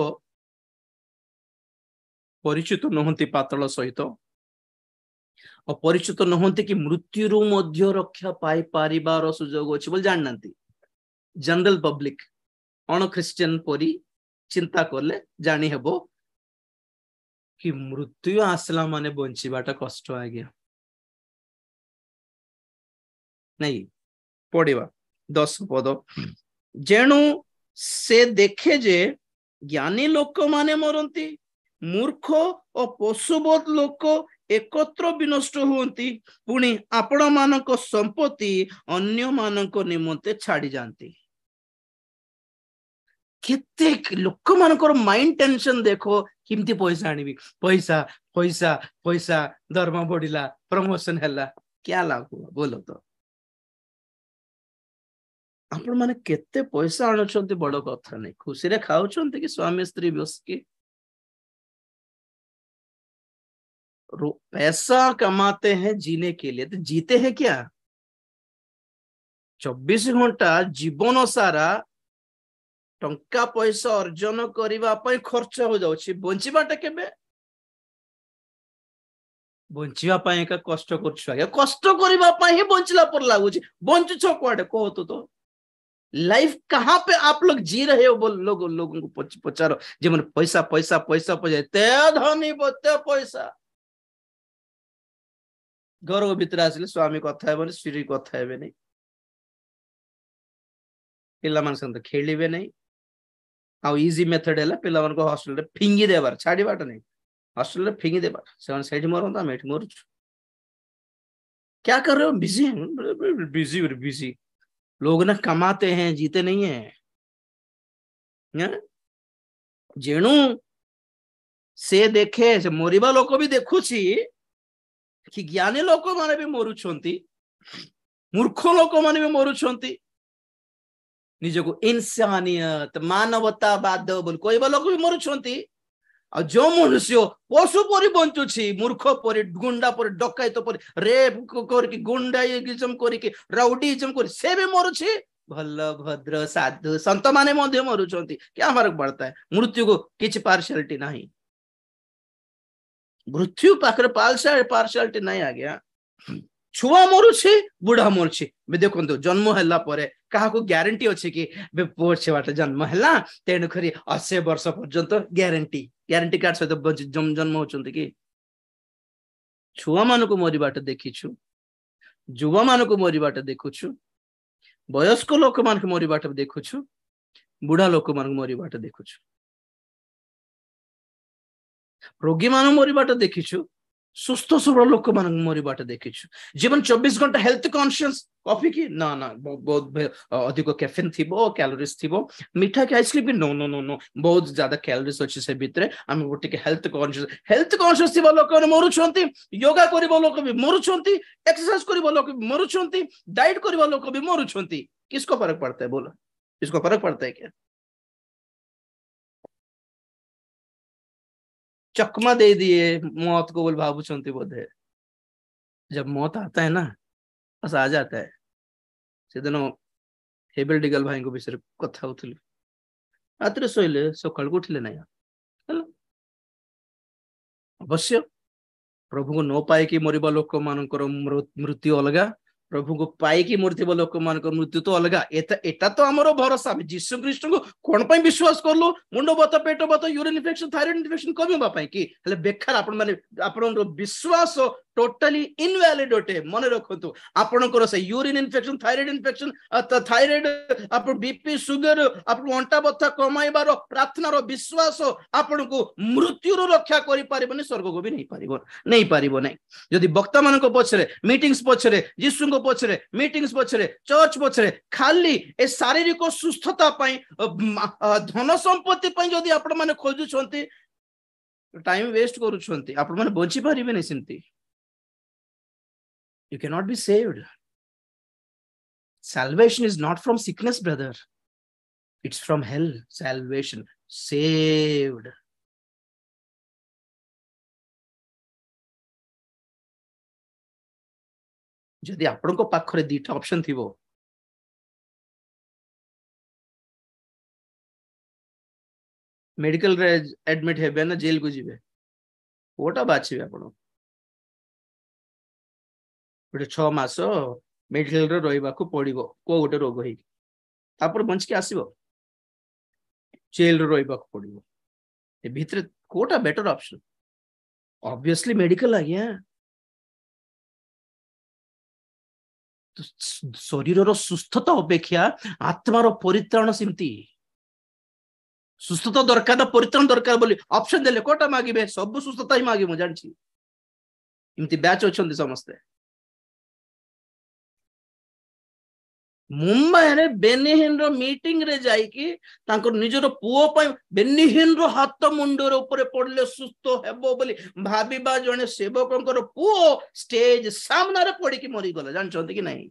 [SPEAKER 1] परिचित नहंती पातल सहित और परिचित नहंती कि मृत्यु रु मध्य रक्षा पाई पारिबार सुजोग अछि बोल जाननांती जनरल पब्लिक अन क्रिश्चियन परी चिंता करले जानी हेबो कि मृत्यु आसला माने बंचीबाटा कष्ट आ गया नहीं पढ़िबा 10 पद जेणु से देखे जे ज्ञानी लोक माने मरंती मूर्ख और पशुबोध लोक एकत्र विनष्ट होती पुणी आपण मानक संपत्ति अन्य मानक निमंते छाड़ी जाती केते लोक मानकर माइंड टेंशन देखो किमती पैसा आनिबी पैसा पैसा पैसा दरमा बढ़िला प्रमोशन हैला क्या लाभ हुआ बोलो तो आपण माने केते पैसा आनुछंती बड़ कथा नै खुशी रे खाउछंती कि स्वामी स्त्री बस के पैसा कमाते हैं जीने के लिए, तो जीते हैं क्या? 24 घंटा जीवन सारा टंका पैसा अर्जन करने खर्च हो जाଉଛି, बंचिबाटा केबे? बंचिबा पाए का कष्ट करछु आगे, कष्ट करबा पाए ही बंचला पर लागुची, बंचुछ कोडे कहो तो लाइफ कहाँ पे आप लोग जी रहे हो? बोल लोगों को पचारो जे मन पैसा पैसा पैसा पैसा ते धनी बते पैसा घर भीतर आसिले स्वामी कथा हेबे स्त्री कथा हेबे नहीं, पिला मान संग खेलिबे नहीं। आ इजी मेथड है पिला मान को हॉस्टल रे फिंगी देबार छाड़ी बाट नहीं, हॉस्टल रे फिंगी देबार से सेठी मरंता मेठी मरुछ। क्या कर रहे हो? बिजी बिजी बिजी लोग ना कमाते हैं, जीते नहीं है। जेणु से देखे से मरिबा लोक भी देखुछि कि ज्ञानी लोक माने भी मरुछंती, मूर्ख लोक माने भी मरुछंती, निजको इंसानियत मानवतावाद बोल कहबा लोक भी मरुछंती। आ जो मनुष्य पशु परि बंचुछि, मूर्ख परि गुंडा परि डकैत परि रेप करके गुंडाइजम करके राउडीजम कर से भी मरुछि। भल भद्र साधु संत माने मध्य मरुछंती, क्या फर्क पड़ता है? मृत्यु को किछि पार्शियलिटी नहीं, मृत्यु पाखरे पार्शियलिटी नहीं आ गया। छुआ मरुछि बुढ़ा मरुछि देखो जन्म हैला परे कहा को ग्यारंटी अछि कि पुओ छुआटा जन्म हैला तेणु करी 80 वर्ष पर्यंत ग्यारंटी कार्ड सहित जन्म होचंती कि? छुआ मान को मरिबाट देखिछु, जुवा मान को मरिबाट देखुछु, वयस्क लोक मान को मरिबाट देखुछु, बुढ़ा लोक मान को मरिबाट देखुछु, रोगी मान मरिबाट देखिछु, सुस्थ सबल लोक मान मरिबाट देखिछु। जीवन 24 घंटा हेल्थ कॉन्शियस कॉफी की ना ना बहुत अधिक कैफीन थिबो, कैलोरीज थिबो, मीठा के ice cream no no no no बहुत ज्यादा कैलोरीज अछि से भितरे। हम गोटे के हेल्थ कॉन्शियस थिबो लोक माने मरुछंती, योगा करिबो लोक भी मरुछंती, एक्सरसाइज करिबो लोक भी मरुछंती, डाइट करिबो लोक भी मरुछंती। किसको फर्क पड़ता है? बोलो, इसको फर्क पड़ता है क्या? चकमा दे दिए मौत को बोल भावुचंती बोधे। जब मौत आता है ना बस आ जाता है। से दिन हेबेल डिगल भाई को विषय कथा होथली, रात शोले सकाल को उठिले ना अवश्य प्रभु को न पाए कि मरिबा लोक मानकर मृत्यु अलगा, प्रभु को पाई कि मृत्यु लोक मानकर मृत्यु तो अलगा। एटा तो हमरो भरोसा। जीसु ख्रीष्ट को कोन पई विश्वास करलो? मुंडो बत पेट बत यूरिन इन्फेक्शन थायराइड इन्फेक्शन कमिबा पई कि हेले बेकार आपण माने आपनरो विश्वास टोटली इनवैलिड होटे। मन रखंतु आपनकर से urine infection thyroid infection thyroid आप बीपी सुगर आप अंटा बथा कमाइबार प्रार्थना रो विश्वास आपन को मृत्यु रो रक्षा करि पारिबनी, स्वर्ग को भी नहीं पारिबो नहीं। जदि वक्ता मान को पछरे मीटिंग्स पछरे यीशु को पछरे मीटिंग्स पछरे चर्च पछरे खाली ए शारीरिक सुस्थता पई धन संपत्ति पई जदि आपण माने खोजुछंती टाइम वेस्ट करूछंती, आपण माने बंची पारिबे नै सिंती। You cannot be saved. Salvation is not from sickness, brother. It's from hell. Salvation. Saved. जदि आपण को पाखरे दीटा ऑप्शन थिबो, मेडिकल रे एडमिट हेबे ना जेल को जीवे, कोटा बाछिबे आपण? 6 मास मेडिकल रे रहिबा को पड़िबो को गोटे रोग होई, तापर बंच के आसीबो, जेल रे रहिबा को पड़िबो। ए भितरे कोटा बेटर ऑप्शन? ऑब्वियसली मेडिकल आ गया। तो शरीर रो सुस्थता अपेक्षा आत्मार परित्राण सिमती। सुस्थता दरकार, परित्राण दरकार बोली ऑप्शन देले कोटा मागिबे? सब सुस्थता ही मागी मु जानछि। इमती बैच अछंती समस्ते। मुंबई रे बेनिहिन रो मीटिंग रे जाई कि तांको निजरो पुओ पय बेनिहिन रो हाथ मुंडर ऊपर पड़ले सुस्थ हेबो बोली भाबीबा जने सेवकंकर पुओ स्टेज सामने रे पड़ी कि मरी गला, जानछंती कि नहीं?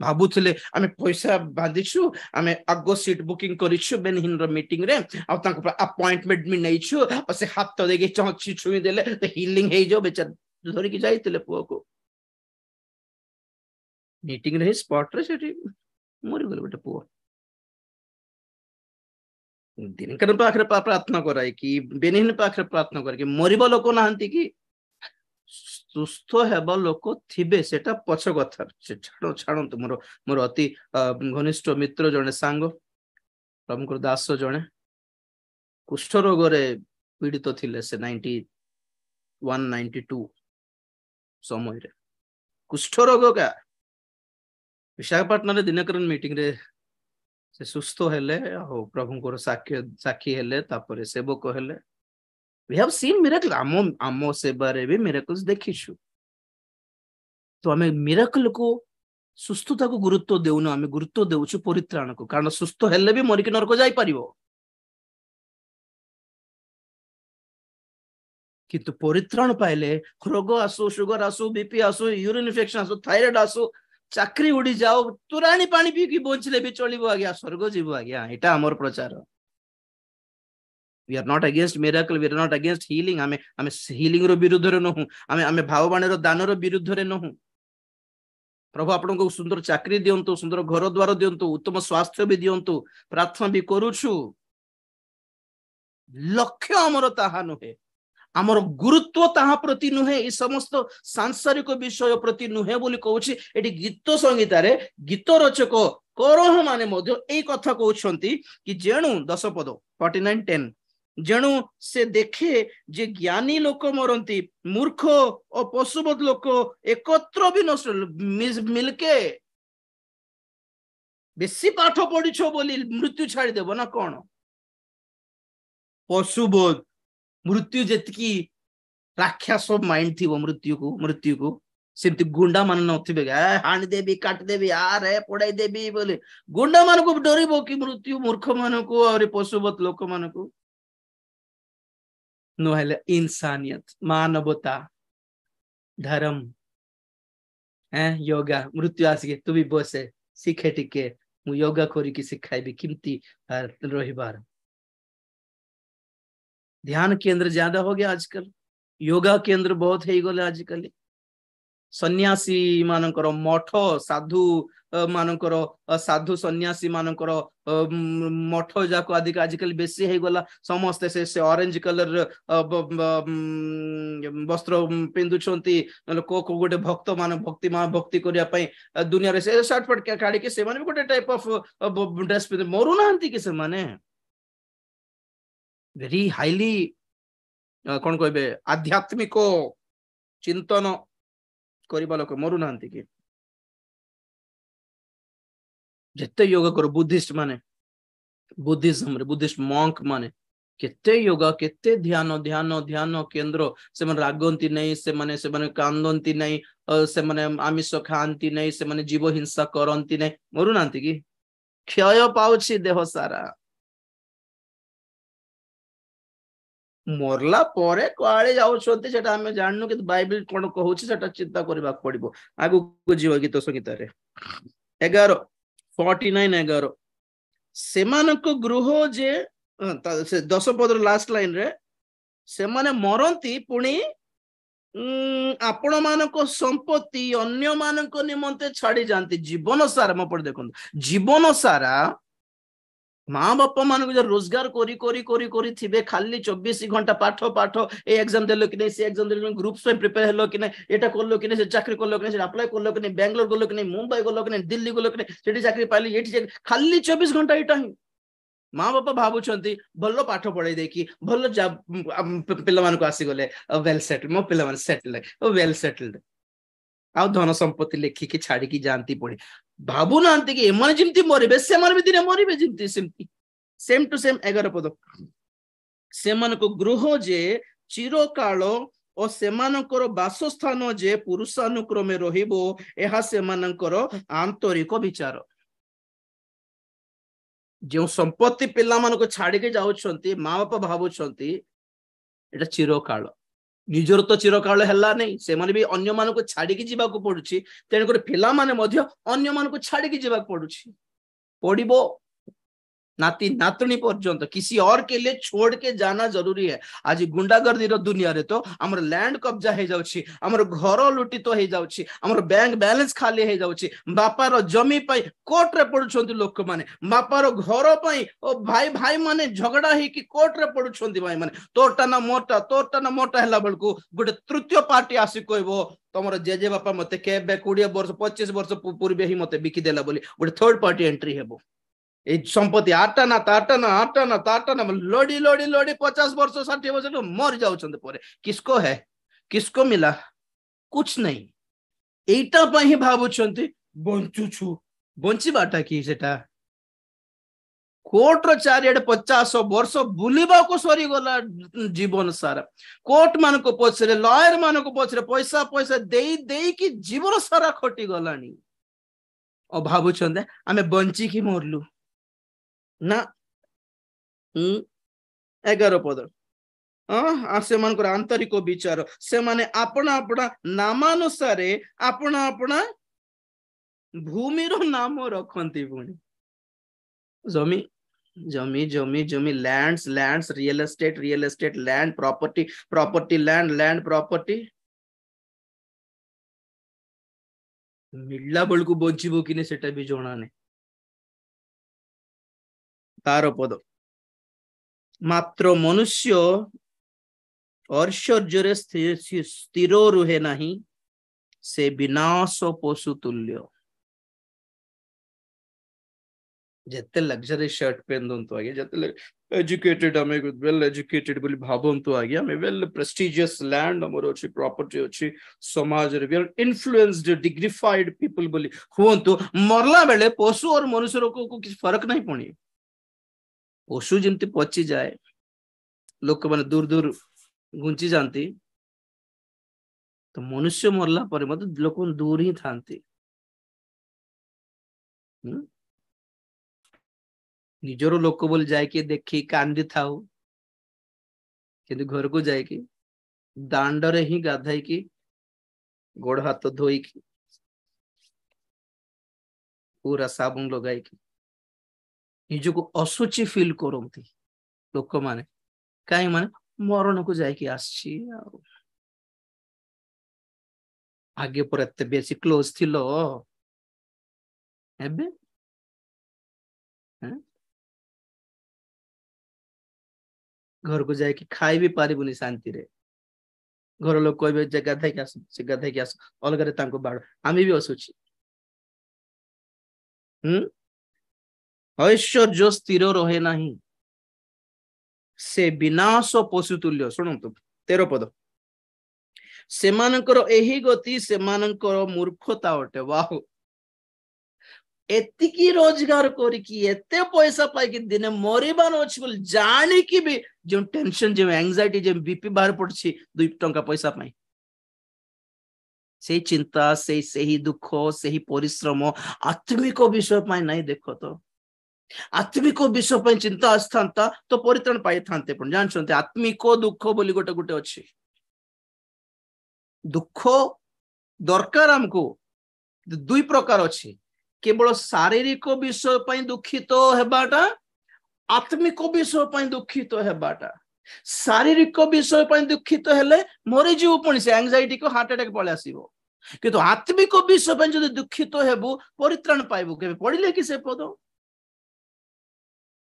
[SPEAKER 1] भाबुले आमे पैसा बांधिछु आमे आगो सीट बुकिंग करिछु बेनहिन रो मीटिंग रे आ तांको अपॉइंटमेंट मी नैछु आ से हाथ तो देके चौची छुई देले तो हीलिंग हे जो बेचार धरि की जाइतिले पुओ को मीटिंग रे स्पॉट रे सेठी मरि गेल बेटा पुओ दिनकर पाखरे प्रार्थना कराई कि बेनहिन पाखरे प्रार्थना कर कि मरिबो लोक नाहंती कि सुस्थ हेबा लोक थिबे सेटा पछ कथा छाड़ छाड़ंतु मोर मोर अति घनिष्ठ मित्र जने सांग प्रभुकर दास जने कुष्ठ रोग रे पीड़ित थिले से 91-92 समय रे कुष्ठ रोग का विशाखापट्टनम रे दिनकरन मीटिंग रे से सुस्थ हेले आ प्रभुकर साक्षी हेले तापरे सेवक हेले we have seen miracle आमो सेबारे भी miracles देखिछु तो हमें मिराकल को सुस्थता को गुरुत्व देउनु हमें गुरुत्व देउछु परित्राण को कारण सुस्थ हेले भी मरिक नरक जाई परिबो किंतु परित्राण पाइले रोग आसु शुगर आसु बीपी आसु यूरिन इन्फेक्शन आसु थायराइड आसु चाकरी उड़ी जाओ तुरानी पानी पी की बंचले भी चलिबो आज्ञा स्वर्ग जीवो आज्ञा एटा हमर प्रचार we are not against miracle we are not against healing हमें healing रो विरुद्ध रे नहु हमें भावबाणी रो दान रो विरुद्ध रे नहु प्रभु आपण को सुंदर चाकरी दियंतु सुंदर घर द्वार दियंतु उत्तम स्वास्थ्य भी दियंतु प्रार्थना भी करूछु लक्ष्य हमर ताहा नुहे हमर गुरुत्व ताहा प्रति नुहे ई समस्त सांसारिक विषय प्रति नुहे बोली कहूछि एटी गीत संगीता रे गीत रचक करह माने मध्य एई कथा कहउछंती कि जेणु 10 पद 49:10 जेणु से देखे जे ज्ञानी लोक मरंती मूर्ख और पशुबद लोक एकत्र भी नष्ट मिलके बेसी पाठ पढ़िछो बोली मृत्यु छाड़ी देबो ना कोन पशुबद मृत्यु जेतकी राक्षस माइंड थी वो मृत्यु को सेमती गुंडा मान नथिबे हानि देबी काट देबी यार है पड़ाई देबी बोले गुंडा मान को डरिबो कि मृत्यु मूर्ख मान को और पशुबद लोक मान को नोहेले इंसानियत मानवता धर्म है योगा मृत्यु आसिके तू भी बसे सीखे टिके मु योगा करी कि सिखाइबी किमती रहिबार ध्यान केंद्र ज्यादा हो गया आजकल योगा केंद्र बहुत है गले आजकल सन्यासी मानकर मठ साधु मानकर साधु सन्यासी मानकर मठ जाको अधिक आजकल बेसी है गला समस्त से ऑरेंज कलर वस्त्र पिंदुछंती को गोटे भक्त मान भक्ति करिया पई दुनिया रे से शर्ट फट काढी के से माने गोटे टाइप ऑफ ड्रेस पिंद मरु नांती के से माने वेरी हाईली कौन कहबे आध्यात्मिक चिंतन करिबा लोक मरु नांती कि जत्ते योगा करो बुद्धिस्ट माने बुद्धिज्म रे बुद्धिस्ट मॉन्क माने केते योगा केते ध्यान ध्यान ध्यान केंद्र से मन रागंती नहीं से माने कांदंती नहीं से माने आमिष खांती नहीं से माने जीव हिंसा करंती नहीं मरु नांती कि क्षय पाउछि देह सारा मरला परे कुआड़े जाउछंती सेटा हमें जाननु कि बाइबल कोन कहउछि सेटा चिंता करबा पड़िबो आगु को जीव गीत संगीत रे 11:49 सेमानक गृह जे 10 पदर लास्ट लाइन रे से माने मरंती पुणी आपण मानक संपत्ति अन्य मानक निमंते छाड़ी जानती जीवन सारा म पड़ देखो जीवन सारा माँ बापा मान जो रोजगार करी करी करी करी थिबे खाली 24 घंटा पाठ पाठ ए एग्जाम देलो कि नहीं से एग्जाम देलो ग्रुप से प्रिपेयर हेलो कि नहीं एटा करलो कि नहीं से चाकरी करलो कि नहीं से अप्लाई करलो कि नहीं बेंगलोर गलो कि नहीं मुंबई गलो कि नहीं दिल्ली गलो कि नहीं सेठी चाकरी पाइली एठी खाली 24 घंटा एटा ही माँ बापा भाबुछंती भलो पाठ पढ़ाई देखी भलो पिला मान को आसी गले वेल सेटल मो पिला मान सेटल वेल सेटल्ड आ धन संपत्ति लेखी की छाड़ी की जानती पड़ी भाबु नांती कि एमन जिमती मरिबे से मन भी दिने मरिबे जिमती सिमती सेम टू सेम 11 पद से मन को गृह जे चिरकाल और से मानकर वासस्थान जे पुरुषानुक्रमे रहिबो एहा से मानकर आंतरिक विचार जो संपत्ति पिला मान को छाड़ी के जाउछंती माँ बापा भाबुछंती एटा चिरकाल निजर तो चिरकाल है नहीं से माने भी अन्य मानक छाड़ी की जीवा को पड़ुछि तेणुकर पिला माने मध्य अन्य मानक छाड़ी की जीवा पड़ुछि पड़िबो नाती नातनी पर्यंत किसी और के लिए छोड़ के जाना जरूरी है। आज गुंडागर्दी दुनिया रे तो हमर लैंड कब्जा हो जाउछि हमर घर लुटित हो जाउछि हमर बैंक बैलेंस खाली हो जाउछि बापार जमी पाई कोर्ट रे पडुछंती लोक माने बापार घर पाई ओ भाई भाई माने झगड़ा ही कि कोर्ट रे पडुछंती भाई माने तोरटा ना मोटा हला बलकू गोटे तृतीय पार्टी आसी कहबो तमर जेजे बापा मते केबे 20 वर्ष 25 वर्ष पूर्व ही मते बिकी देला बोली गोटे थर्ड पार्टी एंट्री हेबो संपत्ति आटाना लड़ी लड़ी लड़ी 50 वर्ष 60 वर्ष मर जाऊे किसको है किसको मिला कुछ नहीं एटा पर ही भावुंट बंचुछु बंचीबाटा कि सेटा कोर्ट चारिआडे 50 वर्ष बुलवा को सरी गला जीवन सारा कोर्ट मान को पछरे लॉयर मान को पछरे पैसा पैसा दे कि जीवन सारा खटी गलानी और भावुंट आमे बंची की मरलु ना 11 पद से मानकर आंतरिक विचार से माने अपना अपना नामानुसारे अपना अपना भूमि रो नाम रखती पुणी जमी जमी जमी जमी lands real estate land property land property मिलला बेलू बचीबो कि नहीं सेटा भी जणा नहीं। 12 पद मात्र मनुष्य ऐश्वर्य स्थिर रुहे नहीं से विनाश पशु तुल्य जते लग्जरी शर्ट पहनतो आगे जते एजुकेटेड हमें वेल एजुकेटेड बोली भावंतु आगे हमें वेल प्रेस्टिजियस लैंड हमर अछि प्रॉपर्टी अछि समाज रे वेल इन्फ्लुएंस्ड डिग्निफाइड पीपल बोली हुंतु मरला बेले पशु और मनुष्य को किछ फर्क नहीं पड़ी पशु जमती पची जाए लोक मैंने दूर दूर घुंची जाती तो मनुष्य मरला पर मतलब लोक दूर ही थांती निजर लोक बोल जाए देखी कांदी थाऊ कि घर को जाए दांडरे ही गाधाई की गोड़ हाथ धोई की पूरा साबुन लगाई की निज को असुचि फील करती लोक माने कहीं माने मरण को जाकि आगे पर एते बेसी क्लोज थिलो एबे घर को जाकि खाई भी पारिबुनी शांति रे घर लोग कहबे जे गाधै के आस से गाधै के आस अलगरे तांको बाड़ आमी भी असुचि ऐश्वर्य स्थिर रहे नहीं से विनाश पशु तुल्य शुणु 13 पद से एही गति से मूर्खता अटे वाह एतिकी रोजगार करिकी एते पैसा पाई दिने मरिबान अछि बोल जानी कि भी जो टेंशन जो एंजाइटी जो बीपी बाहर पड़छि 2 टंका पैसा पाई से चिंता से ही दुख से ही परिश्रम आत्मिक विषय पाई नहीं देखो तो आत्मिक विषय पर चिंता आस्थांता तो परित्राण पाई थांते पण जानछन्ते आत्मिक दुख बोली गोटे गोटे अछि दुख दरकार हमको 2 प्रकार अछि केवल शारीरिक विषय पर दुखित हेबाटा आत्मिक विषय पर दुखित हेबाटा शारीरिक विषय पर दुखित हेले मरि जीव पण से एंजाइटी को हार्ट अटैक पळे आसीबो किंतु आत्मिक विषय पर जदि दुखित हेबो परित्राण पाइबो केबे पढिले कि से पद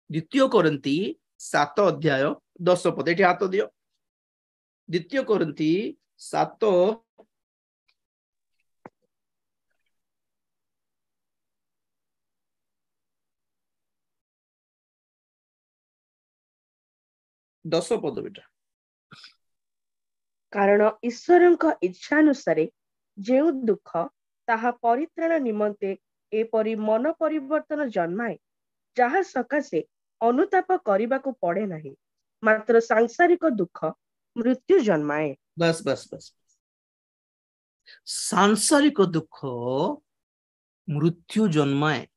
[SPEAKER 1] द्वितीय कोरिन्थी 7 अध्याय 10 पद एठी हाथ दियो द्वितीय कोरिन्थी 7 10 पद बेटा
[SPEAKER 2] कारण ईश्वरଙ୍କ इच्छा अनुसार जो दुख ताहा परित्राण निमंते एपरि मन परिवर्तन जन्माए जहा सकाशे अनुताप करने को पड़े नहीं मात्र सांसारिक दुख मृत्यु जन्माए
[SPEAKER 1] बस बस बस सांसारिक दुख मृत्यु जन्माए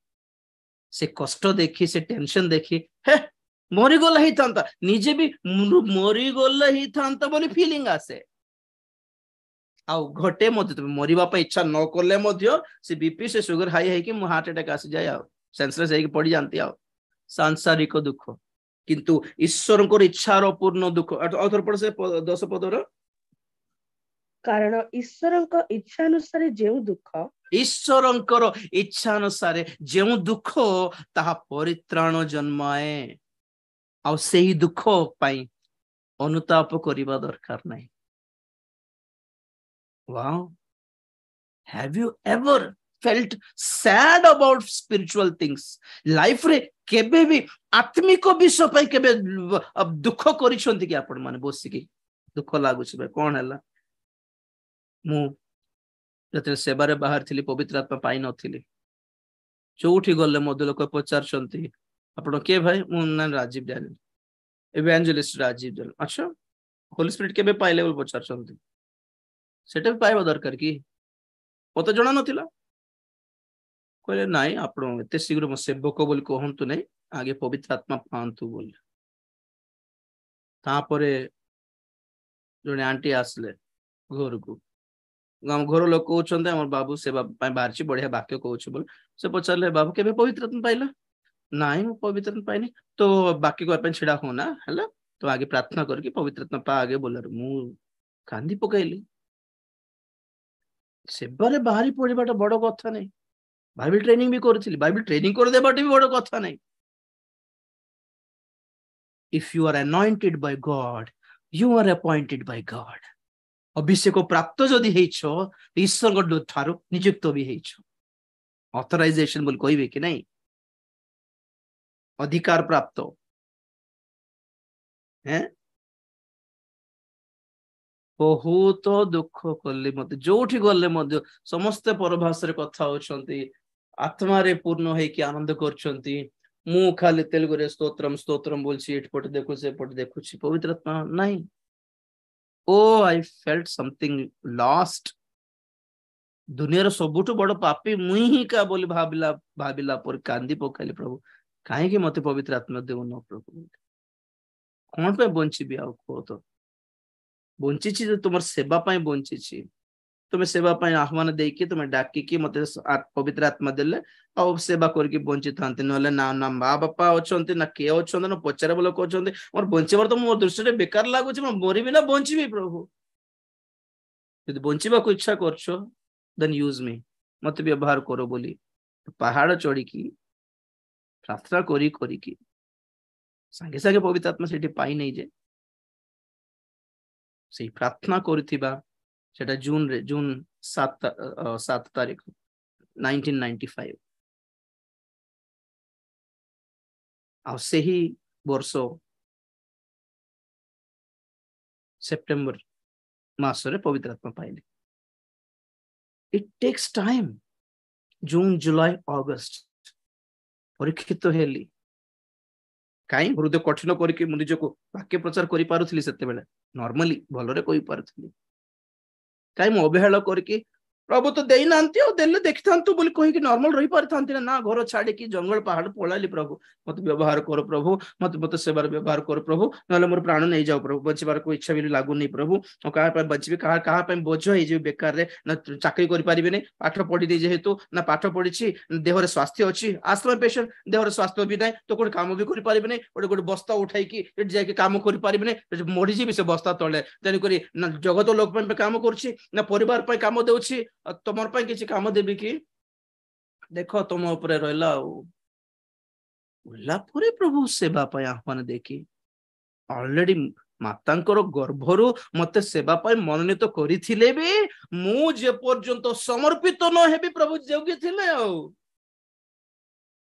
[SPEAKER 1] से कष्ट देखी से टेंशन देखी हे मरीगला ही था निजे भी मरीगला ही था बोली फीलिंग आसे आउ घटे मध्य तुम मरिबा पे इच्छा न करले मध्य से बीपी से सुगर हाई है कि हार्ट अटैक आसी जाए आ सेंसलेस है कि पड़ी जानती आ सांसारिक दुख किंतु ईश्वर को इच्छार पूर्ण दुख अथर पड़ से 10 पदर
[SPEAKER 2] कारण ईश्वर इच्छा अनुसार जो दुख
[SPEAKER 1] ईश्वर इच्छा अनुसार जो दुख ताहा परित्राण जन्माए आ सेही दुख पाई अनुताप करिबा दरकार नहीं wow have you ever felt sad about spiritual things life रे केबे भी आत्मिक विषय पे केबे दुख करिसंती कि आपण माने बसिकी दुख लागुछ बे कोन हला मु जते सेबारे बाहर थिली पवित्र आत्मा पाई नथिली चौठी गले मधु लोक पचारछंती आपण के भाई मु ना Rajiv Daniel evangelist Rajiv Daniel अच्छा होली स्पिरिट केबे पाइले बोल पचारछंती सेटा भी पाइबा दरकार कि मत जना नथिला कहले नाई आपण एते शीघ्र म सेवक बोली कहंतु नै आगे पवित्र आत्मा पांतु बोली तापरे जने आंटी आसले घर को गाम घर लोक कहउछन हमर बाबू सेवा पय बाहरची बढ़िया वाक्य कहउछ बोल से पचारले बाबू केबे पवित्र आत्मा पाइला नाई म पवित्र आत्मा पाइनी तो वाक्य को अपन छिड़ा होना हला तो आगे प्रार्थना करके पवित्र आत्मा पा आगे बोलर मु कांदी पकाइली सेबारे बाहरी पड़ीबाटा बड़ कथा नहीं बाइबल ट्रेनिंग भी करथिली बाइबल ट्रेनिंग कर देबाटे भी बड़ कथा नहीं if you are anointed by god you are appointed by god अभिषेक प्राप्त जदि हेइछो ईश्वर ठारो नियुक्त भी हेइछो ऑथराइजेशन बोल कहबे कि नहीं अधिकार प्राप्त हैं बहुत दुख कले मत जोठी गले मध्य समस्त परभाषा रे कथा होछंती आत्मा रे पूर्ण है कि आनंद करछंती मु खाली तेलुगु रे स्तोत्रम स्तोत्रम बोलछि एटपट देखु से पट देखुछि पवित्र आत्मा नहीं ओ आई फेल्ट समथिंग लॉस्ट दुनिया रो सबुठु बड़ पापी मुई ही का बोली भाबिला पर कांदी पकाइले प्रभु काहे कि मते पवित्र आत्मा देउ न प्रभु कोन पे बंचिबी आ को तो बंचिछि जे तुमर सेवा पाई बंचिछि तुम सेवा पाई आह्वान देकी तुम डाकी कि मते पवित्र आत्मा देले आ सेवा करके बंची थांते नले ना ना मां बापा अछंती ना के अछंती ना पचारे बोल कहछंती मोर बंचीबार तो मोर दृष्टि रे बेकार लागुछि म मरिबी ना बंचीबी प्रभु यदि बंचीबा को इच्छा करछो देन यूज मी मते व्यवहार करो बोली पहाड़ चढ़ी की प्रार्थना करी की संगे संगे पवित्र आत्मा सेठी पाई नहीं जे से प्रार्थना करथिबा सेटा जून 7 तारीख 1995 आ सेही वर्ष सेप्टेम्बर मासरे पवित्र आत्मा पाइले इट टेक्स टाइम जून जुलाई अगस्त परीक्षित हेली काई हृदय कठिन करके मु निजको वाक्य प्रचार करि पारुथली सेते बेले नॉर्मली भलरे कहि पारुथली काई मु अवहेला करके प्रभु तो देई नांती ओ देले देखथांतु बोली कहि कि नॉर्मल रही पारथांती ना घर छाड़ी कि जंगल पहाड़ पळाली प्रभु मत व्यवहार कर प्रभु मत सेवार व्यवहार कर प्रभु नले मोर प्राण नहीं जाओ प्रभु बंचीबार को इच्छा भी लागु नहीं प्रभु ओ कहा पे बंचबी कहा पे बोझ हे जे बेकार रे ना चाकरी करि पारिबे नै पाठ पढी दे जेहेतु ना पाठ पढिछि देह रे स्वास्थ्य अछि आश्रम पेशेंट देह रे स्वास्थ्य भी नै तो कोन काम भी करि पारिबे नै गोटे बस्ता उठाई कि एट जाके काम करि पारिबे नै मोडी जी भी से बस्ता तळे जने करी ना जगत लोक पे काम करछि ना परिवार पे काम देउछि तुमर पे किसी काम देबी कि देखो तुम ऊपर रहला पूरे प्रभु सेवा पे आह्वान देखी ऑलरेडी मातांकर गर्भरु मते सेवा पे मनोनीत करिथिले भी मु जे पर्यंत समर्पित न हेबी प्रभु जोगी थिले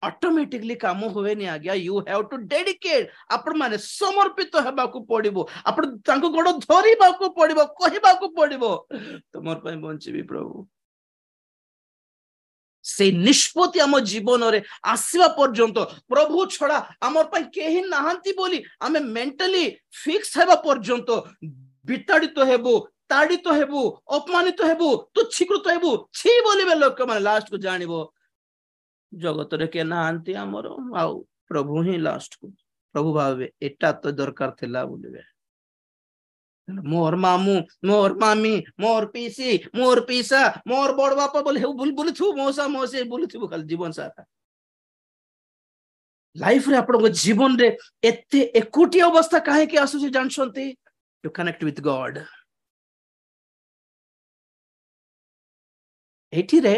[SPEAKER 1] ऑटोमेटिकली काम होवे नि आज्ञा यू हैव टू डेडिकेट आपण माने समर्पित हेबा को पड़िबो आपण तांको गोड़ धरिबा को पड़िबो कहिबा को पड़िबो तुमर पे बंचीबी प्रभु से निष्पत्ति आम जीवन रे आसीबा पर्यंत प्रभु छड़ा आमर पई केही नाहंती बोली आमे मेंटली फिक्स हेबा पर्यंत विताड़ित हेबो ताड़ित हेबो अपमानित हेबो तुच्छीकृत हेबो छी बोलिबे लोक माने लास्ट को जानिबो जगत रे के नाहंती आमर आउ प्रभु ही लास्ट को प्रभु भावे एटा तो दरकार थिला बोलिबे मोर मामू मोर मामी मोर पीसी मोर पीसा मोर बड़ बापा बोले बुलुथु मौसा मौसी बुलुथु खाली जीवन सारा लाइफ रे आपण जीवन रे एते एकुटी अवस्था काहे कि आसु जानछंती टू कनेक्ट विथ गॉड एठी रे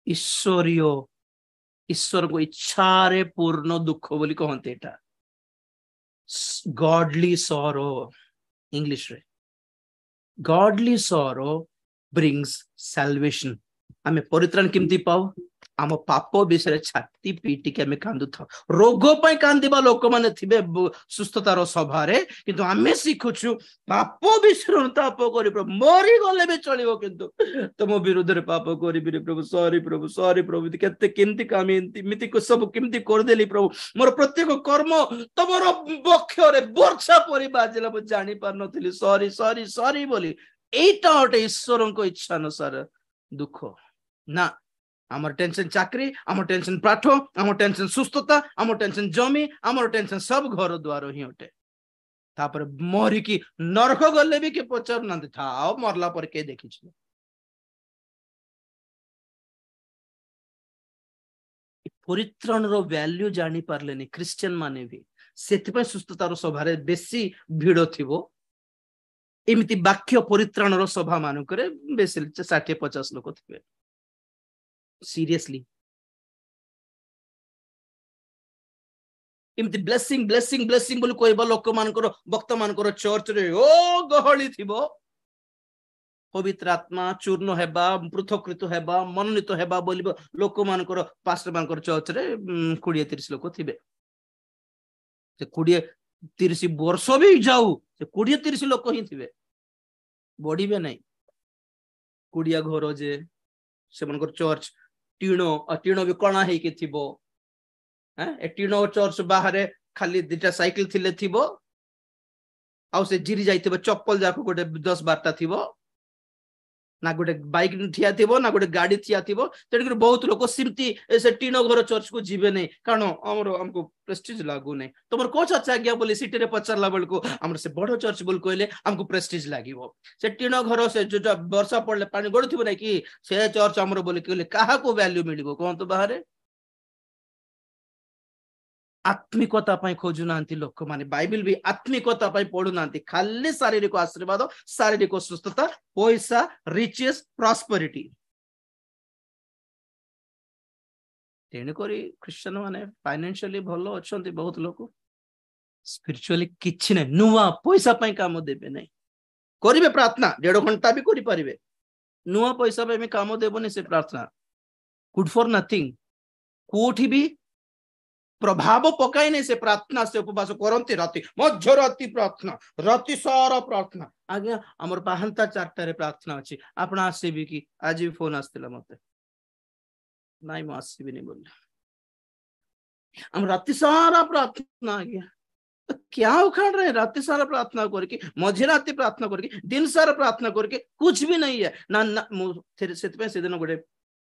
[SPEAKER 1] ईश्वर को इच्छा रे पूर्ण दुख बोली कहते एटा गॉडली सॉरो इंग्लिश रे गॉडली सॉरो ब्रिंग्स सैल्वेशन आमे परित्राण किमती पाओ आम पाप विषय छाती पीटी के आमे कांदु था रोग पई कांदिबा लोक माने थिबे सुस्थतार सभारे किंतु आमे सिखुछु पाप विषय ताप करि प्रभु मरी गले बे चलिबो किंतु तुम विरुद्ध रे पाप करिबि रे प्रभु सॉरी प्रभु केते किमती कामी मिति को सब किमती कर देली प्रभु मोर प्रत्येक कर्म तमरो बक्ष रे वर्षा परि बाजिला म जानि पार नथिली सॉरी बोली एटा ओटे ईश्वर को इच्छा अनुसार दुख ना आमर टेंशन चाकरी आमर टेंशन पाठ आमर टेंशन सुस्थता आमर टेंशन जमी आमर टेंशन सब घर द्वार ही ओटे तापर मरी की नरक गले भी के पचार ना था मरला पर के देखि छ परित्राण रो वैल्यू जानी पारलेनी क्रिश्चियन माने भी सेति पे सुस्थतार सभारे बेसी भिड़ थिबो एमिति वाक्य परित्राण रो सभा मानु करे बेसी 60-50 लोक थिबे सीरियसली इमती ब्लेसिंग बोली कहबा लोक मानकर भक्त मानकर चर्च रे ओ गहली थिबो पवित्र आत्मा चूर्ण हेबा पृथकृत हेबा मनोनीत हेबा बोली लोक मानकर पास्टर मानकर चर्च रे 20-30 लोक थिबे से 20-30 वर्ष भी जाऊ से 20-30 लोक ही थिबे बढ़िबे नहीं कुड़िया घर जे से मानकर चर्च टीनो भी कणा हे के थिबो ए टीनो चर्च बाहर खाली दुटा साइकिल थिले थिबो आउ से जिरी जाइथिबो चप्पल जाको गोटे 10-12टा थिबो ना गोटे बाइक ठिया थिबो ना गोटे गाड़ी ठिया थिबो तेडकर बहुत लोक सिमती से टीनो घर चर्च को जीवे नहीं कारण हमको प्रेस्टीज लागू नहीं तमर को चर्च आज्ञा बोली सिटी रे पचारला बेल को हमर से बड़ चर्च बोल कहले हमको प्रेस्टीज लागिवो से टीनो घर से जो वर्षा पड़ले पानी गडुथिबो नै कि से चर्च हमर बोली कहले काहा को वैल्यू मिलिबो कोन तो बाहर आत्मिकता पाई खोजु नांती लोक माने बाइबल भी आत्मिकता पाई पढु नांती खाली शारीरिक आशीर्वाद शारीरिक सुस्थता पैसा रिचेस प्रॉस्पेरिटी तेने करी क्रिश्चियन माने फाइनेंशियली भलो अछंती बहुत लोक स्पिरिचुअली किछि नै नुवा पैसा पाई काम देबे नै करिवे प्रार्थना 1.5 घंटा भी करि परिवे नुवा पैसा पाई काम देबोनी से प्रार्थना गुड फॉर नथिंग कोठी भी प्रभाव पकाई नहीं से प्रार्थना से उपवास करती राति मध्य राति प्रार्थना राति सारा प्रार्थना आज्ञा हमर पाहंता 4टा रे प्रार्थना अछि आपण आसीबी कि आज भी फोन आस्तिला मते नाइ म आसीबी नहीं बोल हम राति सारा प्रार्थना आज्ञा क्या उखाड़ रहे राति सारा प्रार्थना करके मध्य राति प्रार्थना करके दिन सारा प्रार्थना करके कुछ भी नहीं है ना से दिन गोटे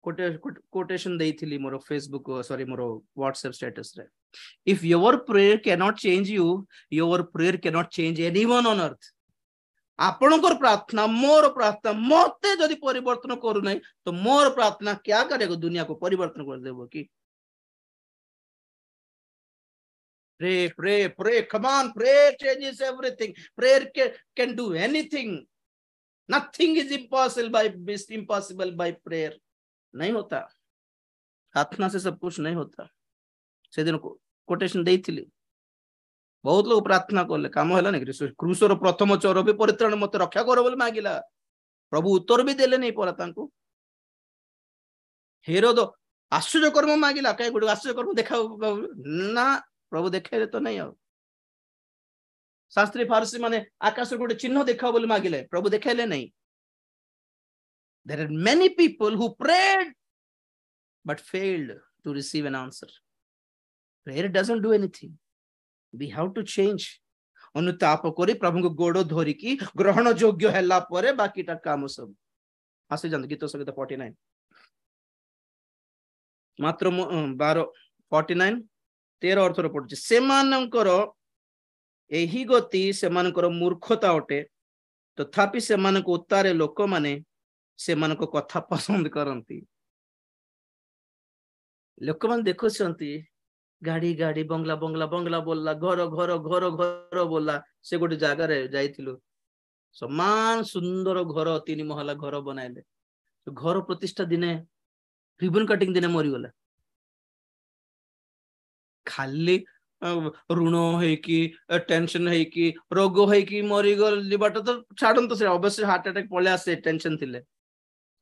[SPEAKER 1] कोटेशन देइथिली मोर फेसबुक सॉरी मोर व्हाट्सएप स्टेटस रे if your prayer can not change you your prayer can not change anyone on earth आपणकर प्रार्थना मोर प्रार्थना मते जदि परिवर्तन करू नै तो मोर प्रार्थना क्या करेगा दुनिया को परिवर्तन कर देबो कि pray come on prayer changes everything prayer can do anything nothing is impossible by prayer नहीं होता प्रार्थना से सब कुछ नहीं होता से दिन कोटेशन देइथिली बहुत लोग प्रार्थना करले काम होला नै क्रूसर प्रथम चोर भी परित्राण मत रक्षा करो बोले मागिला प्रभु उत्तर भी देले नहीं परा तांको हेरोद आश्चर्य कर्म मागिला कई गुड आश्चर्य कर्म देखाओ ना प्रभु देखाइले तो नहीं हो शास्त्री फारसी माने आकाश गोटे चिन्ह देखाओ बोले मागिले प्रभु देखाइले नहीं There are many people who prayed but failed to receive an answer. Prayer doesn't do anything. We have to change. अनुताप करी प्रभु को गोड़ धोरी की ग्रहण योग्य हैला परे बाकीटा काम सब आसे जंत गीत संगीत 49 मात्र 49 13 अर्थ रो पडछि सेमानकर एही गति सेमानकर मूर्खता अटे तथापि से उत्तारे लोक माने से कथा पसंद करती लोक मैंने देखुं गाड़ी गाड़ी बंगला बंगला बंगला बोलला घर घर घर घर बोलला से गोटे जगार जाइलु समान सुंदर घर 3 महला घर बनाइले घर प्रतिष्ठा दिने रिबन कटिंग दिने मरीगला खाली ऋण होइकी टेंशन होइकी रोग होइकी मरीगल बाट तो छाड़न से अवश्य हार्ट अटैक पड़े आसे टेंशन थिले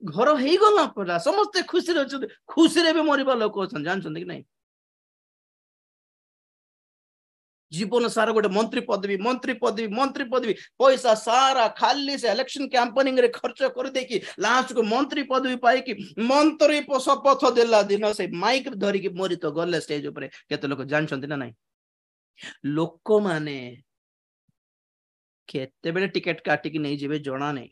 [SPEAKER 1] घर हो गला पड़ा समस्ते खुशी अच्छे खुशी रे भी मरवा लोक अच्छा जानते कि नहीं जीवन सारा गोटे मंत्री पदवी मंत्री पदवी मंत्री पदवी पैसा सारा खाली से इलेक्शन कैंपेनिंग रे खर्च कर देकी लास्ट को मंत्री पदवी पाई कि मंत्री शपथ देला दिन से माइक धरिकी मरी तो गले स्टेज ऊपर केते लोक जानछंती ना नहीं लोक माने केते बेले टिकट काटिकी नहीं जीवे जणा नहीं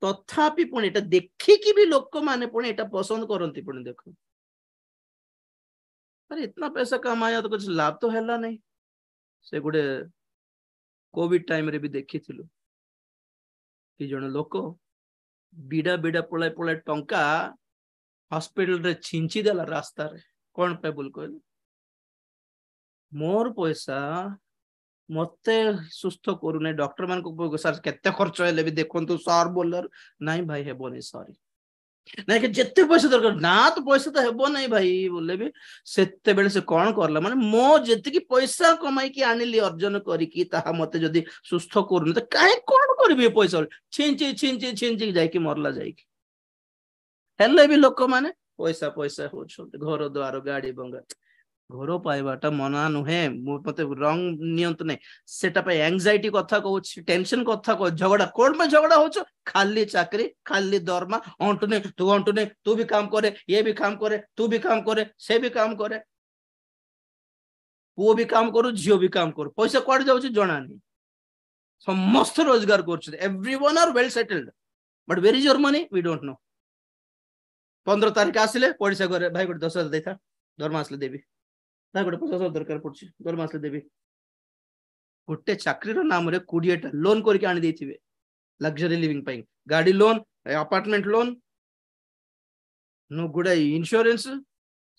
[SPEAKER 1] तथापि पुणी एटा देखिकी भी लोक माने पुणी एटा पसंद करंती पुणी देखो अरे इतना पैसा कमाया तो कुछ लाभ तो हैला नहीं से गुडे कोविड टाइम रे भी देखी थिलु कि जण लोक बिडा बिडा पळाय पळाय टंका हॉस्पिटल रे छिंची देला रास्ता रे कोन पे बोल कहले मोर पैसा मते सुस्थ करू नै डॉक्टर मान को सर केते खर्च हेले भी देखंतु सर बोलर नाही भाई हेबो नै सॉरी नहीं कि जिते पैसा दरकार ना तो पैसा तो हेबो नहीं भाई बोले भी सेते बेले से कौन करला माने मो जेति पैसा कमाई की आनिली अर्जन करिकी ताहा मते जदी सुस्थ करूनी तो काहे कौन करबे पैसा छिंची छिंची छिंची जाई कि मरला जाई कि हेले भी लोक माने पैसा पैसा हो छते घर द्वार गाड़ी बंगा घर पाइबाटा मना नुहे मते रंग नियंत नहीं सेटा पे एंजाइटी कथा कहू टेंशन कथा कह झगड़ा कोर्ट में झगड़ा हो खाली चाकरी खाली दरमा अंटुने तू भी काम करे ये भी काम करे तू भी काम करे से भी काम करे पुओ भी काम करू झियो भी काम करू पैसा कड़ जाऊ जना नहीं समस्त रोजगार कर everyone are well settled but where is your money we don't know 15 तारीख आसिले पड़िसा घरे भाई गोटे 10,000 देता दरमा आसले देवी गोटे 50,000 दरकार पड़छ दरमा आसले देवी गोटे चाकरी नाम रे 20टा लोन करके आनी देथिबे लग्जरी लिविंग पाई गाड़ी लोन अपार्टमेंट लोन नो गुडा इंश्योरेंस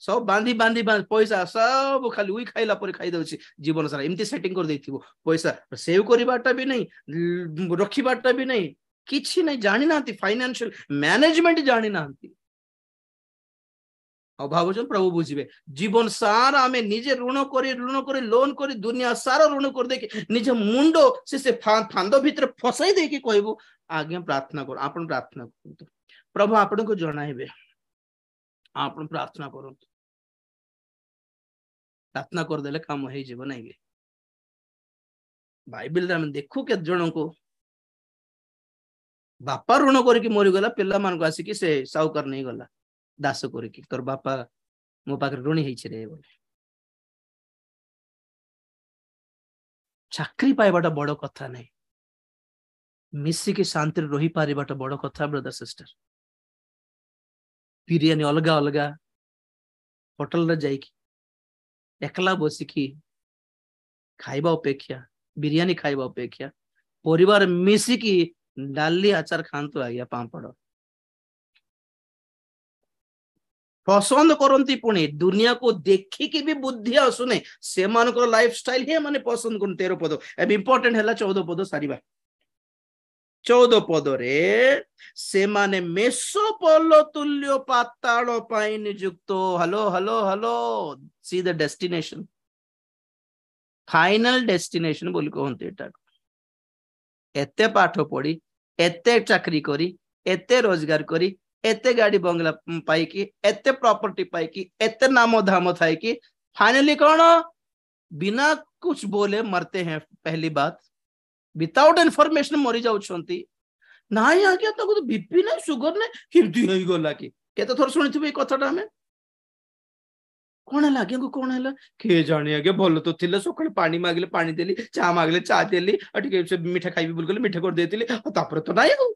[SPEAKER 1] सब बांधी बांधी पैसा सब खाली उई खाइला पर खाई दउछि जीवन सारा एमती सेटिंग कर देथिबो पैसा सेव करिबाटा भी नहीं रखिबाटा भी नहीं किछि नहीं जानि नांती फाइनेंशियल मैनेजमेंट जानि नांती अभाव प्रभु बुझे जीवन सारा आम निजे ऋण कर लोन कर दुनिया सारा ऋण कर दे निज मुंड से फांद भितर फसाई दे कि कहबू आज्ञा प्रार्थना कर आप प्रार्थना कर प्रभु आपण को जणाइबे आप प्रार्थना कर प्रार्थना करदे काम हो जीव नहीं बाइबल आम देखू के जन को बापा ऋण करके मरीगला पिला मान को आसिक से साहूकार नहीं गला दास करके तोर बापा मो पाखे ऋणी होइछे रे बोले चाकरी पाइबाटा बड़ कथा नहीं मिसिकी शांति रही पारिबाटा बड़ कथा ब्रदर सिस्टर बिरियानी अलगा अलगा होटल रे जाइकी एकला बसिकी खाइबा अपेक्षा बिरियानी खाइबा अपेक्षा परिवार मिसिकी डाली आचार खांतु आज्ञा पापड़ पसंद करती पुणी दुनिया को देखिकी भी बुद्धि आसुने से लाइफ स्टाइल ही माने पसंद कर 13 पद अब इंपोर्टेंट है 14 पद सारिबा 14 पद रे से माने मेसोपोल तुल्य पाताल पाई नियुक्त hello hello hello see the destination final destination बोली कहते एटा एते पाठ पढ़ी एते चाकरी करी एते रोजगार करी एते गाड़ी बंगला पाई एते प्रॉपर्टी पाई एते नाम धाम थाई कि फाइनली कौन बिना कुछ बोले मरते हैं पहली बात विदाउट इन्फॉर्मेशन मरी जाउछंती नाही आज्ञा तो बीपी नहीं सुगर नहीं किमती होई गला कि केते थोर सुनिथिबे कथाटा हमें कौन है आज्ञा को कौन है के जाने आगे भल तो थिले सकाळे पानी मागले पानी देली चा मागले चा देली अटिके से मीठा खाइबी बोल गले मीठा कर देतिली तापर तो नाही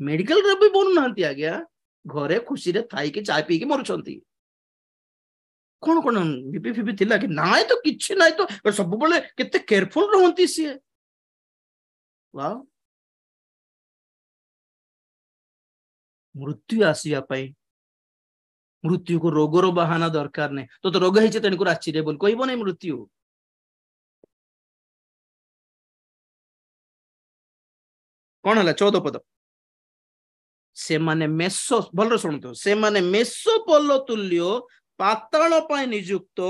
[SPEAKER 1] मेडिकल रे भी बोलू ना आज्ञा घरे खुशी रे थाई के चाय पी के मरुछंती कौन कौन बीपी फीपी थिला कि नाय तो किछि नाय तो सब बेले केते केयरफुल रहंती सिए वाओ मृत्यु आसिया पाई मृत्यु को रोगर बहाना दरकार नहीं तो रोग है तेणुक आश्चर्य बोल कहब नहीं मृत्यु कौन है 14 पद से माने मेसो भल शुणु से माने मेसो पल्ल तुल्य पाताल पाई नियुक्त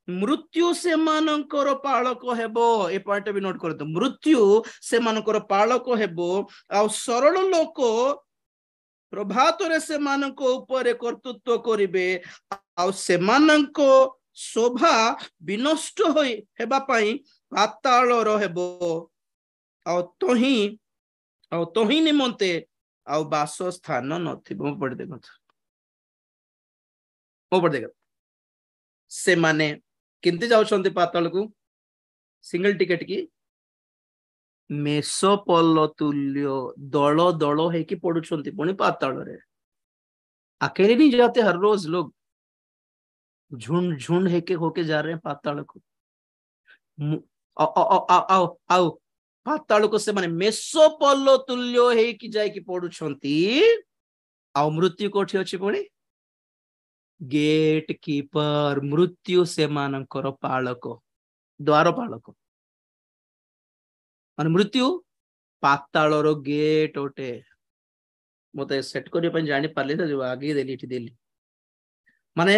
[SPEAKER 1] मृत्यु से मानकर पालक हेबो ए पॉइंट भी नोट करतो मृत्यु से मानकर पालक हेबो आ सरल लोक प्रभात रे से मानक ऊपर कर्तृत्व करिवे आ से मानक शोभा विनष्ट होई हेबा पई पाताल रहेबो आ तोही निमंते आ वासस्थान नथिबो पड़ देखो मो पड़ देखो से माने किंती जाउछंती पाताल को सिंगल टिकेट की मेसोपल्ल तुल्य दल दल है कि पड़ुछंती पुणी पाताल रे अकेले नहीं जाते हर रोज लोग झुंड झुंड है के होके जा रहे हैं पाताल को आओ पाताल को से माने मेसोपल्ल तुल्य है कि जाय कि पड़ुछंती आ मृत्यु कोठी अछि पुणी गेट कीपर मृत्यु से मानकर पालक द्वार पालक मान मृत्यु पाताल रो गेट ओटे मते सेट करिया पय जानि पारले त जो आगे देली माने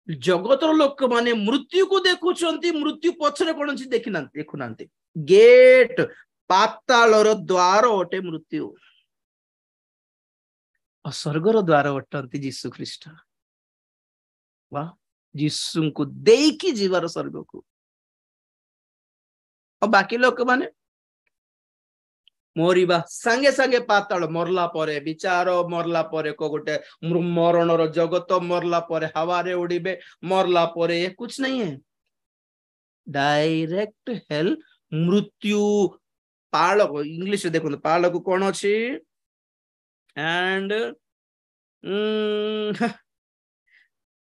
[SPEAKER 1] जगतर लोक माने मृत्यु को देखुछंती मृत्यु पछरे कोन छी देखु नांती गेट पाताल रो द्वार ओटे मृत्यु और स्वर्गर द्वार ओटंती यीशु ख्रीष्ट वाह यीशु को देकी जीवार स्वर्ग को और बाकी लोक माने मरिबा संगे संगे पाताल मरला परे विचार मरला परे को गोटे मरण रो जगत मरला परे हवा रे उड़ीबे मरला परे ये कुछ नहीं है डायरेक्ट हेल मृत्यु पालक इंग्लिश देखो पालक कौन अच्छी and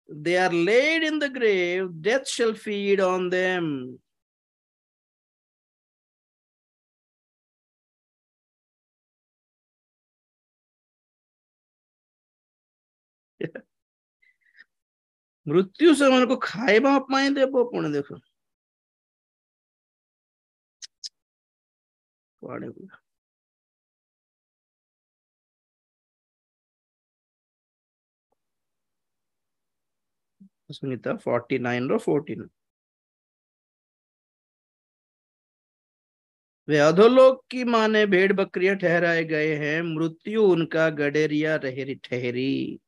[SPEAKER 1] they are laid in the grave death shall feed on them मृत्यु से मन को खाइबा पाई देबो पुणी देखो सुनीता 49 रो 14 वे अधोलोक की माने भेड़ बकरियां ठहराए गए हैं मृत्यु उनका गडेरिया ठहरी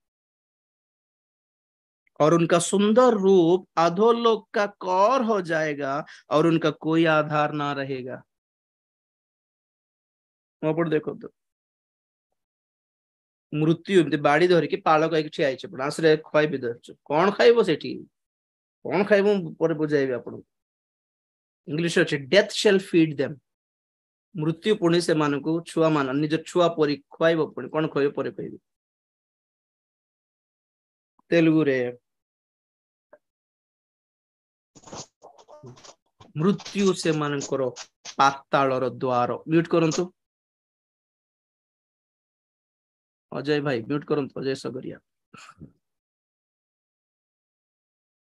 [SPEAKER 1] और उनका सुंदर रूप अधोलोक का कौर हो जाएगा और उनका कोई आधार ना रहेगा वहां देखो तो मृत्यु एमती बाड़ी धरिकी पालक ठिया आश्रय खुआबी धरच कौन खाइब से कौन खाइब पर बुझाइबे आपन इंग्लिश अच्छे डेथ शेल फीड देम मृत्यु पुणी से मान को छुआ मान निज छुआ परी खुआइब पुणी कौन खुआइब पर कहबे तेलुगु रे मृत्यु से मानकर पाताल द्वार म्यूट करंतु अजय भाई म्यूट करंतु अजय सगरिया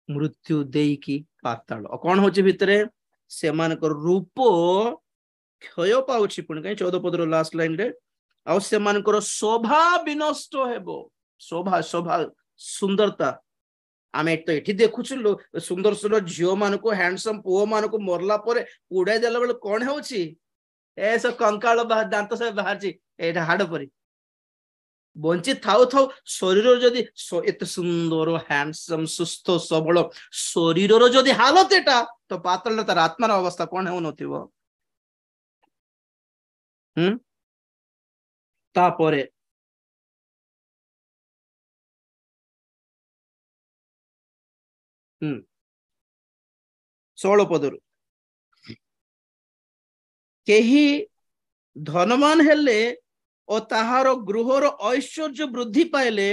[SPEAKER 1] मृत्यु देकी पाताल कौन होची भितरे से मानकर रूप क्षय पाउछि पुणी कहीं 14 पद लास्ट लाइन रे आ से मानकर शोभा विनष्ट हेबो शोभा शोभा सुंदरता आमे तो एठी देखुछु सुंदर सुंदर झियो मान को हैंडसम पुओ मान को मरला परे उड़ाई देला बेले कौन होछि ए सब कंकाल दांत सब बाहर छी एटा हाड़ परी बंची थाउ थाउ शरीर जदि एत सुंदर हैंडसम सुस्थ सबल शरीर जदि हालत एटा तो पातल तार आत्मार अवस्था कौन हो नथिबो तापरे 16 पदरु केही धनवान हेले और ताहार गृहर ऐश्वर्य वृद्धि पाइले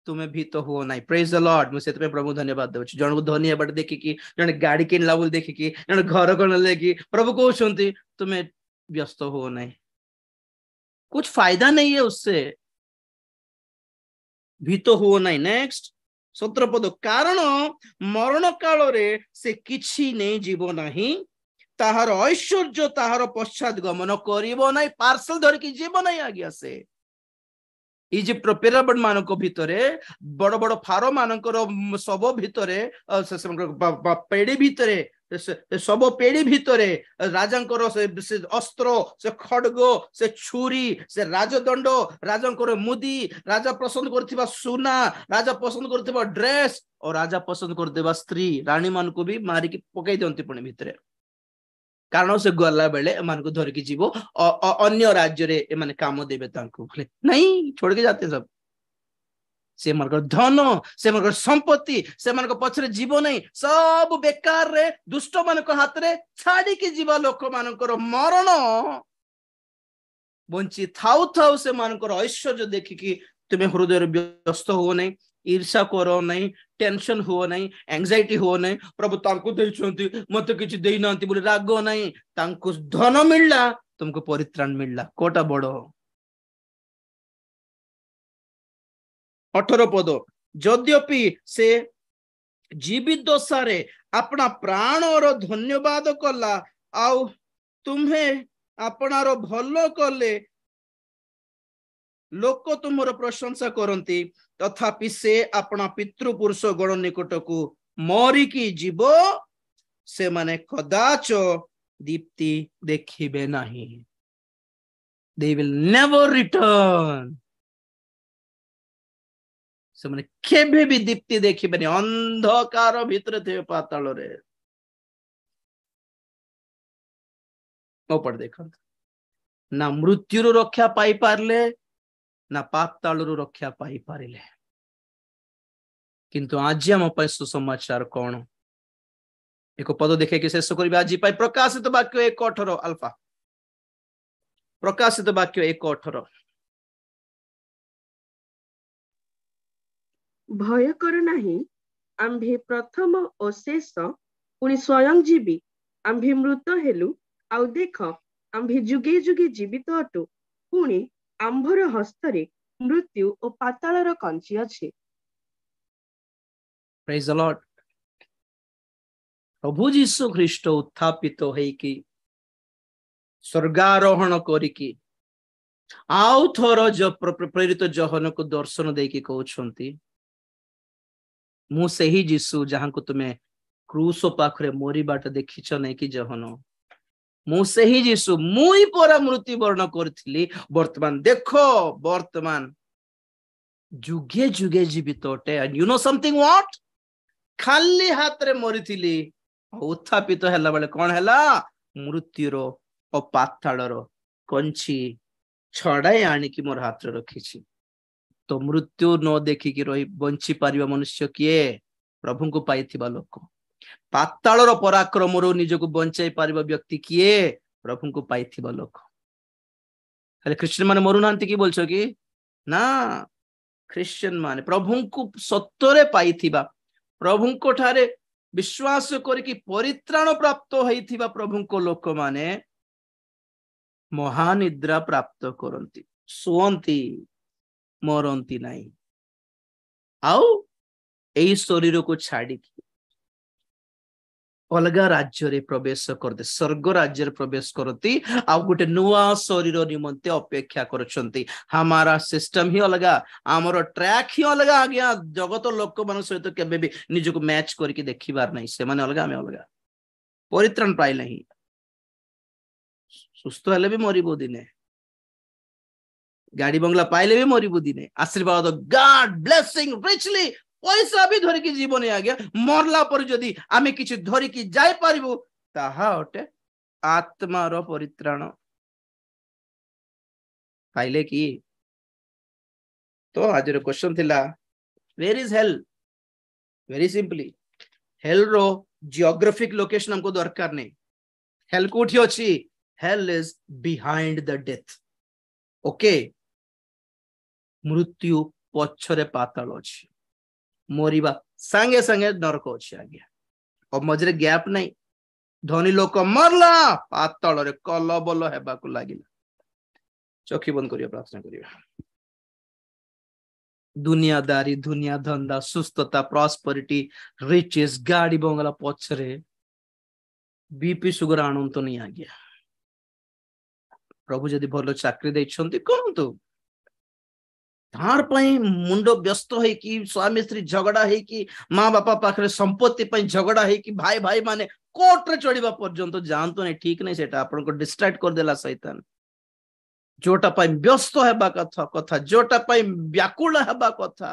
[SPEAKER 1] तुम्हें भीत हुओ नहीं। Praise the Lord. मुझे से प्रभु धन्यवाद देउछि। जन को धन्यवाद देखिकी, जन गाड़ी किनला बोल देखिकी, जन घर कोन लेकी प्रभु कहउछंती तुम्हें व्यस्त हो नहीं, कुछ फायदा नहीं है उससे, भीत हुओ नहीं। नेक्स्ट 17 पद, कारण मरण काल रे से किछि नहीं जीव नहीं, ताहार ऐश्वर्य ताहार पश्चात गमन करिवो नहीं। पार्सल धर की जीव नहीं आज्ञा से इजिप्ट पिरामिड मानक भितरे बड़ बड़ फारो मानकर सब भितरे पेड़ी भितरे सब पेड़ी भितरे राजांकर से अस्त्र से खड्ग से छुरी से राजदंड राजांकर मुदी राजा पसंद करथिबा सुना राजा पसंद करथिबा ड्रेस और राजा पसंद करथिबा स्त्री रानी मान को भी मारी की पकई दियंती पुणी भितरे, कारण से गला बेले एमान को धर के जीवो अन्य राज्य रे एमाने काम देबे तांको बोले नहीं, छोड़ के जाते सब। से मानकर धन से मानकर संपत्ति से मानकर पछरे जीव नहीं, सब बेकार रे दुष्ट मानक हाथ रे छाड़ी के जीवा लोक मानकर मरण बंची थाउ थाउ से मानकर ऐश्वर्य देखि कि तुमे हृदय रे व्यस्त हो नहीं, ईर्षा करो नहीं, टेंशन हुओ नहीं, एंजाइटी हुओ नहीं। प्रभु तांको देइछंती मते किछि देई नांती बोली राग नहीं, तांको धन मिलला तुमको परित्राण मिलला, कोटा बड़ो। 18 पद, यद्यपि से जीवित दशारे अपना प्राण और धन्यवाद कला आउ तुम्हें अपनार भलो कले लोक तुमर प्रशंसा करती, तथापि से अपना पितृपुरुष गण निकट को मरिकी जीव से माने कदाच दीप्ति देखिबे नहीं। They will never return। से माने केबे भी दीप्ति देखिबे नहीं, अंधकार भितर थे पाताल रे। ऊपर देखो ना मृत्यु रक्षा पाई पारले ना पातालू रक्षा पाई पारिले, किंतु आज आम सुसमाचार कौन? एक पद देखे कि शेष करिबा आज पाई प्रकाशित वाक्य 1:18 अल्फा, प्रकाशित वाक्य 1:18,
[SPEAKER 2] भय कर नहीं आम्भे प्रथम और शेष पुणी स्वयं जीवी आम्भे मृत हेलु आउ देख आम्भे जुगे जुगे जीवित अटु पुणी आम्भर हस्तरे मृत्यु और पातालर कंची अछि।
[SPEAKER 1] Praise the lord. प्रभु यीशु ख्रीष्ट उत्थापित होइकी स्वर्गारोहण करिकी आउ थोर प्रेरित जहन को दर्शन देकी कहउछंती मु सही यीशु जहां को तुम्हें क्रूस पाखरे मरिबाट देखिछ नै कि जहन मु सही यीशु मुई परा मृत्यु वर्ण करथिली, वर्तमान देखो वर्तमान जुगे जुगे जीवित अटे। And you know something what, खाली हाथ रे मरिथिली उत्थापित हैला बेले कोन हैला मृत्युर ओ पाताळर कंची छड़ाई आनी कि मोर हाथ रे रखिछि। तो मृत्यु न देखि कि रही बंची पारिबा मनुष्य किए? प्रभु को पाइथिबा लोक। पाताळर पराक्रम रो निज को बंचाई पारिबा व्यक्ति किए? प्रभु को पाइथिबा लोक। खाली क्रिश्चियन माने मरु नांती कि बोलछो कि ना, क्रिश्चियन माने प्रभु को सत्तरे पाइथिबा, प्रभु को ठारे विश्वास करिकी परित्राण प्राप्त होइथिबा प्रभु को लोक माने महानिद्रा प्राप्त करंती, सोंती, मरंती नहीं। आउ एई शरीर को छाड़ी अलग राज्य रे प्रवेश करते, स्वर्ग राज्य रे प्रवेश करती, आ गोटे नुआ शरीर निमंते अपेक्षा करछंती। हमारा सिस्टम ही अलग, आमर ट्रैक ही अलग। आज्ञा जगत लोक मान सहित केबे भी निजको मैच करके देखिबार नहीं, से माने अलग आमे अलग। परित्राण पाइ नहीं, सुस्थ हेले भी मरिबो दिने, गाड़ी बंगला पाइले भी मरिबो दिने, आशीर्वाद गॉड ब्लेसिंग रिचली पैसा भी धरिकी जीवन आज्ञा मरला पर जदि आमे किछि धरिकी जाय पारिबो ताहा अटे आत्मार परित्राण। पाइले कि? तो आज रो क्वेश्चन थिला where is hell? Very simply hell रो जियोग्राफिक लोकेशन हमको दरकार नहीं। हेल कोठी अछि? Hell is behind the death. Okay, मृत्यु पछरे पाताल अछि मोरिबा संगे संगे नरक अछि आज्ञा और मझरे गैप नहीं धनी लोक मरला पाताल रे कलबल हेबाकु लागिला चोखी बंद करिया प्रार्थना करिया दुनियादारी दुनिया धंदा सुस्थता प्रॉस्पेरिटी रिचेस गाड़ी बंगला पछरे बीपी सुगर आनंद नहीं आज्ञा प्रभु जदि भल चाकरी देइछंती करंतु तार पई मुंड व्यस्त है कि स्वामी स्त्री झगड़ा है कि माँ बापा पाखरे संपत्ति पई झगड़ा है कि भाई भाई माने कोर्ट रे चढ़िबा पर्यंत जानतो नहीं ठीक नहीं सेटा आपन को डिस्ट्रैक्ट कर देला शैतान जोटा पई व्यस्त हेबा कथा जोटा पई व्याकुल हेबा कथा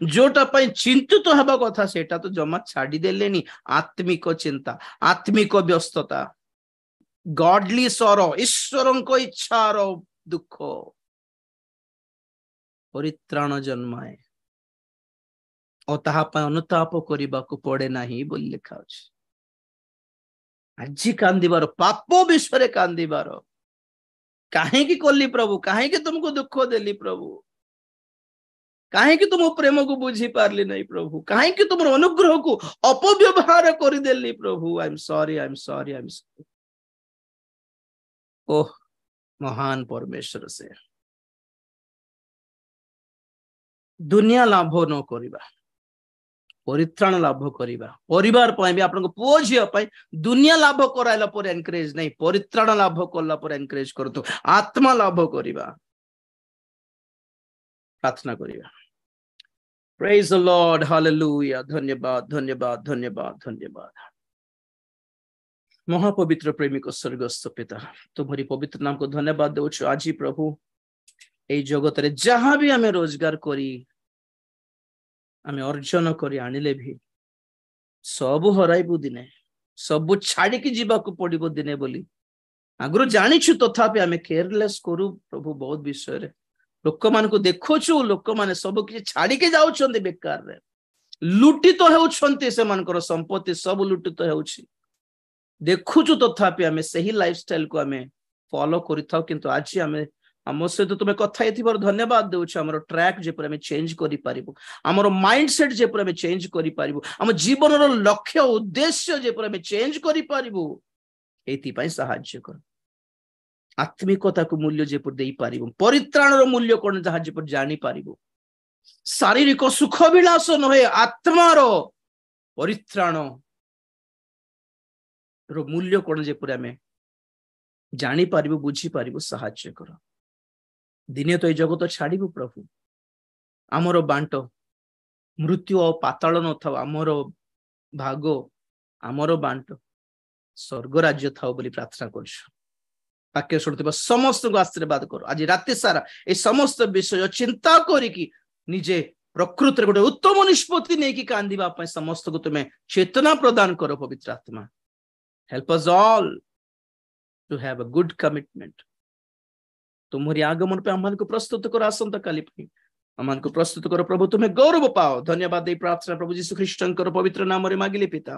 [SPEAKER 1] जोटा पई चिंतित हेबा कथा सेटा तो जमा छाड़ी देलेनी आत्मिक चिंता आत्मिक व्यस्तता गॉडली सरो ईश्वरन को इच्छार दुख परित्राण जन्माए और ताहा पई अनुताप करिबा को पड़े नाही बोली लिखा अछि आजी कांदीबार पाप विश्व कांदीबार काहे की कोली प्रभु काहे की तुमको दुख देली प्रभु काहे की तुम प्रेम को बुझी पारली नहीं प्रभु काहे की तुम अनुग्रह को अपव्यवहार कर देली प्रभु I am sorry I am sorry I am sorry ओह महान परमेश्वर से दुनिया लाभ न करिबा परित्राण लाभ करिबा परिवार पई भी आपन को पुओ झियो पई दुनिया लाभ कराइला पर एनकरेज नहीं परित्राण लाभ करला पर एनकरेज करतो आत्मा लाभ करिबा प्रार्थना करिबा प्रेज द लॉर्ड हालेलुया धन्यवाद धन्यवाद धन्यवाद धन्यवाद महापवित्र प्रेमी को स्वर्गस्थ पिता तुम्हारी पवित्र नाम को धन्यवाद देउछु आज प्रभु ए जगत रे जहां भी हमें रोजगार करी आमे अर्जन करी आनिले भी सब हराइबु दिने सब छाड़ी की जीवा को पड़िबो दिने बोली आगु जानिछु तथापि आमे केयरलेस करू प्रभु बहुत विषय रे लोक मान को देखोछु लोक माने सब कि छाड़ी के जाउछन्ते बेकार रे लुटित हेउछन्ते से मानकर संपत्ति सब लुटित हेउछि देखुछु तथापि आमे सही लाइफस्टाइल को आमे फॉलो करिथाउ किंतु आज आमे आम सहित तुम्हें कथा धन्यवाद देउछु हमर ट्रैक जे पर हमें चेंज करि पारिबो हमर माइंडसेट जे पर हमें चेंज करि पारिबो हम जीवन रो लक्ष्य उद्देश्य जे पर हमें चेंज करि पारिबो एति पई सहाय्य कर आत्मिकता को मूल्य जे पर देई पारिबो परित्राण रो मूल्य कोन जहा जे पर जानि पारिबो शारीरिक सुख विलास नहे आत्मा रो परित्राण रो मूल्य कोन जे पर हमें जानि पारिबो बुझी पारिबो सहाय्य कर दिने तो ये जगत छाड़ू प्रभु आमर बांट मृत्यु और पाताल न था आमर भाग आमर बांट स्वर्ग राज्य था बोली प्रार्थना करके शुणुवा समस्त को आशीर्वाद कर आज राति सारा ये समस्त विषय चिंता करिकी निजे प्रकृति गोटे उत्तम निष्पत्ति नहीं कि कांदीबा समस्त को तुम्हें चेतना प्रदान कर पवित्र आत्मा help us all to have a good commitment तुम्हारी आगमन पे अम्मान को प्रस्तुत करो आसंता काली पे अम्मान को प्रस्तुत करो प्रभु तुम्हें गौरव पाओ धन्यवाद दे प्रार्थना प्रभु यीशु ख्रीष्टन करो पवित्र नाम रे मागिले पिता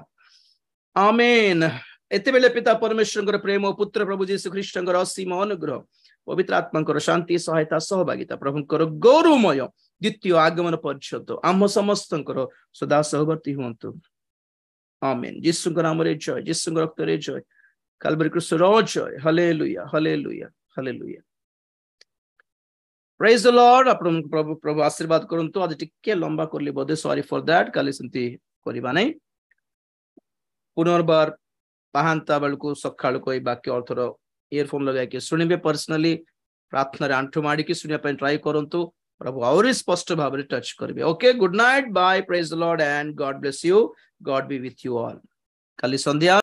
[SPEAKER 1] आमेन एते बेले पिता परमेश्वर कर प्रेम पुत्र प्रभु यीशु ख्रीष्टन कर असीम अनुग्रह पवित्र आत्मा कर शांति सहायता सहभागिता प्रभु कर गौरवमय द्वितीय आगमन पर्यंत आम समस्त सदा सहवर्ती हुंतु आमेन यीशु के नाम रे जय यीशु के रक्त रे जय काल्वरी क्रूस रो जय hallelujah hallelujah hallelujah praise the Lord आपण प्रभु प्रभु आशीर्वाद करंतु आज टिके लंबा करली बोधे सॉरी फॉर दैट काली संति करबा नै पुनर्बार पाहांता बेल को सखाळ को बाकी अर्थर इयरफोन लगा के सुनिबे पर्सनली प्रार्थना रे आंठु माडी के सुनिया पे ट्राई करंतु प्रभु और स्पष्ट भाव रे टच करबे okay good night bye praise the Lord and God bless you God be with you all काली संध्या